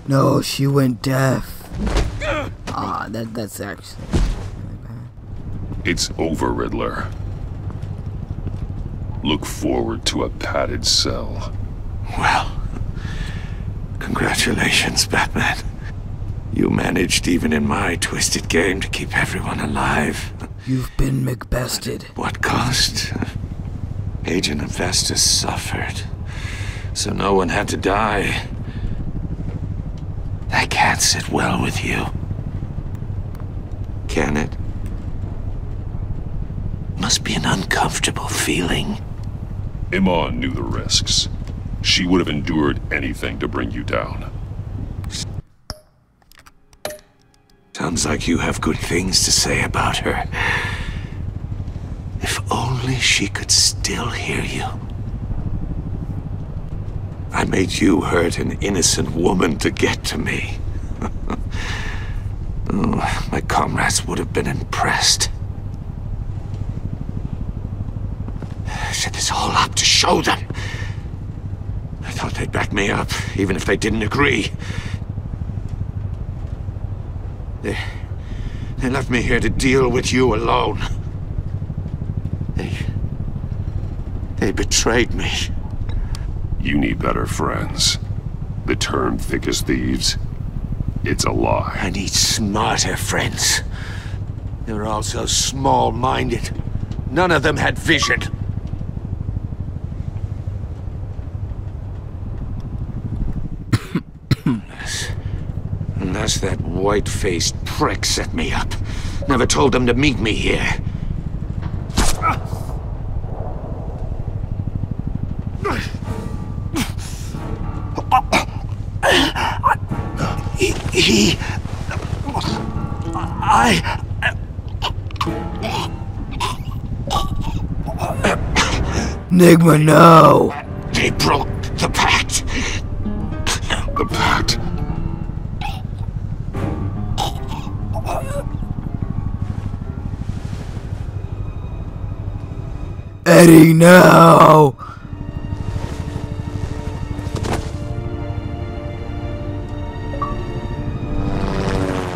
No, she went deaf. Ah, that's actually really bad. It's over, Riddler. Look forward to a padded cell. Well, congratulations, Batman. You managed, even in my twisted game, to keep everyone alive. You've been McBested. What cost? Agent Investus suffered, so no one had to die. That can't sit well with you. Can it? Must be an uncomfortable feeling. Iman knew the risks. She would have endured anything to bring you down. Sounds like you have good things to say about her. If only she could still hear you. I made you hurt an innocent woman to get to me. Oh, my comrades would have been impressed. I set this all up to show them. I thought they'd back me up, even if they didn't agree. They left me here to deal with you alone. They betrayed me. You need better friends. The term thick as thieves. It's a lie. I need smarter friends. They're all so small-minded. None of them had vision. Unless that white-faced prick set me up. Never told them to meet me here. Enigma, no! They broke the pact. The pact? Eddie, no!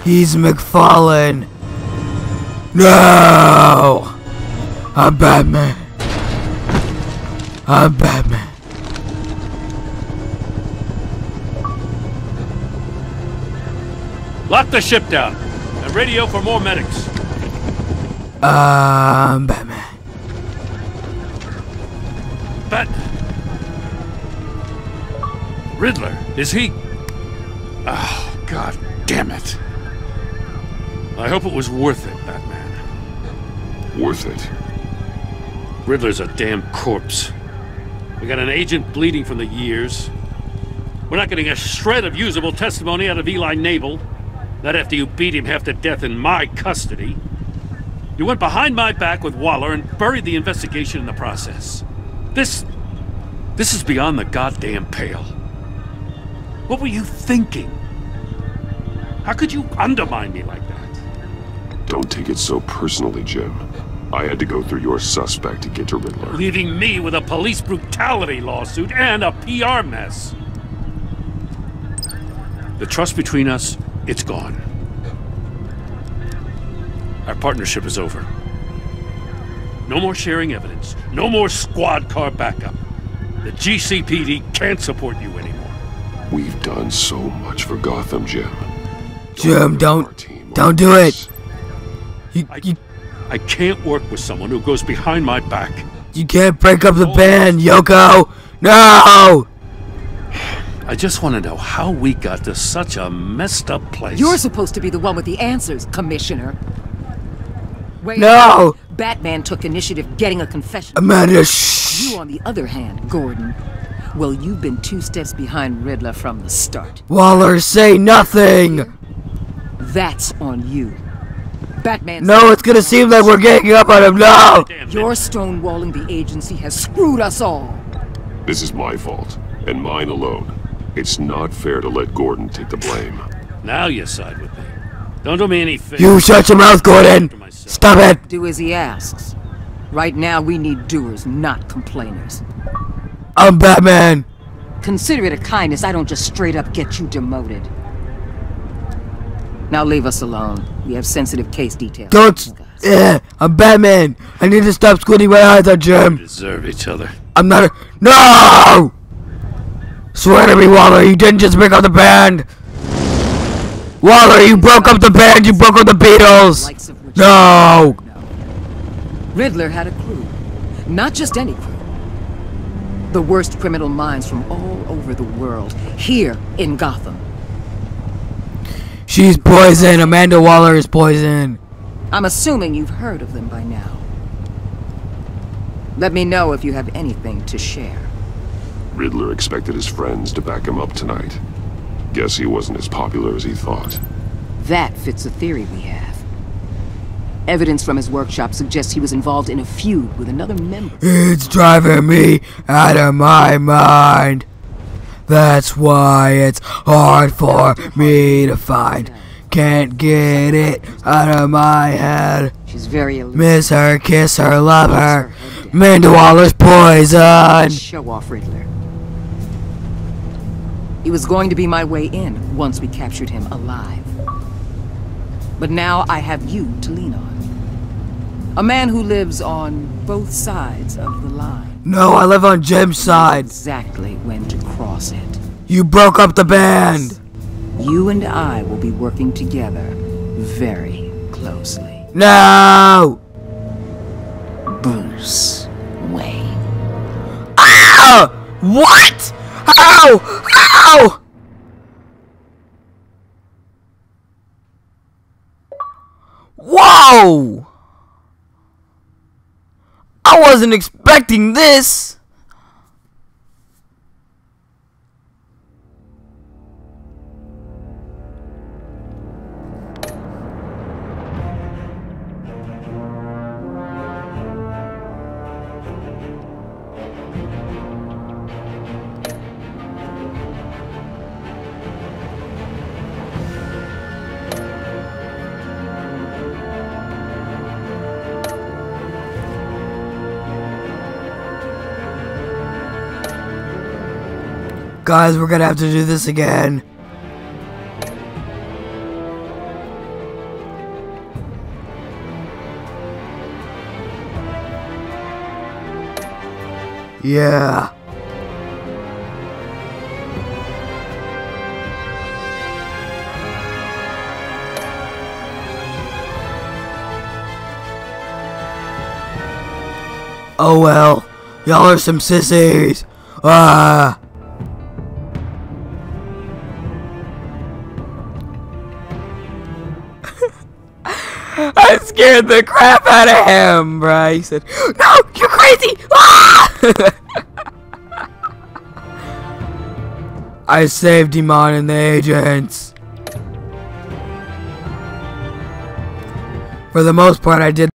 He's McFarlane. No! I'm Batman. I'm Batman. Lock the ship down and radio for more medics. I'm Batman. Riddler, is he? Oh, God damn it. I hope it was worth it, Batman. Worth it? Riddler's a damn corpse. We got an agent bleeding from the years. We're not getting a shred of usable testimony out of Eli Nabel. Not after you beat him half to death in my custody. You went behind my back with Waller and buried the investigation in the process. This is beyond the goddamn pale. What were you thinking? How could you undermine me like that? Don't take it so personally, Jim. I had to go through your suspect to get to Riddler. Leaving me with a police brutality lawsuit and a PR mess. The trust between us, it's gone. Our partnership is over. No more sharing evidence. No more squad car backup. The GCPD can't support you anymore. We've done so much for Gotham, Jim. Jim, don't do it. I can't work with someone who goes behind my back. You can't break up the band, Yoko. No! I just want to know how we got to such a messed up place. You're supposed to be the one with the answers, Commissioner. Wait, no! Batman took initiative getting a confession. Amanda, shh! You, on the other hand, Gordon, well, you've been 2 steps behind Riddler from the start. Waller, say nothing! That's on you. Batman. No, it's gonna seem like we're ganging up on him, no! Your stonewalling the agency has screwed us all. This is my fault, and mine alone. It's not fair to let Gordon take the blame. Now you side with me. Don't do me any favors. You shut your mouth, Gordon! Stop it! Do as he asks. Right now, we need doers, not complainers. I'm Batman! Consider it a kindness I don't just straight up get you demoted. Now leave us alone. We have sensitive case details. Don't... I'm Batman! I need to stop squinting my eyes at Jim! We deserve each other. I'm not a... No! Swear to me, Waller, you didn't just break up the band! Waller, you broke up the band! You broke up the Beatles! No! Riddler had a crew. Not just any crew. The worst criminal minds from all over the world. Here in Gotham. She's poison! Amanda Waller is poison! I'm assuming you've heard of them by now. Let me know if you have anything to share. Riddler expected his friends to back him up tonight. Guess he wasn't as popular as he thought. That fits a theory we have. Evidence from his workshop suggests he was involved in a feud with another member. It's driving me out of my mind. That's why it's hard for me to find. Can't get it out of my head. She's very elusive. Miss her, kiss her, love her. Amanda Waller's poison. Show off Riddler. He was going to be my way in once we captured him alive. But now I have you to lean on. A man who lives on both sides of the line. No, I live on Jim's side. Exactly when to cross it. You broke up the band. You and I will be working together very closely. No! Bruce Wayne. Ah! What? How? How? Whoa! I wasn't expecting this. Guys, we're gonna have to do this again. Yeah. Oh well, y'all are some sissies. Ah. I scared the crap out of him, bruh. He said, "No, you're crazy!" Ah! I saved Iman and the agents. For the most part, I did.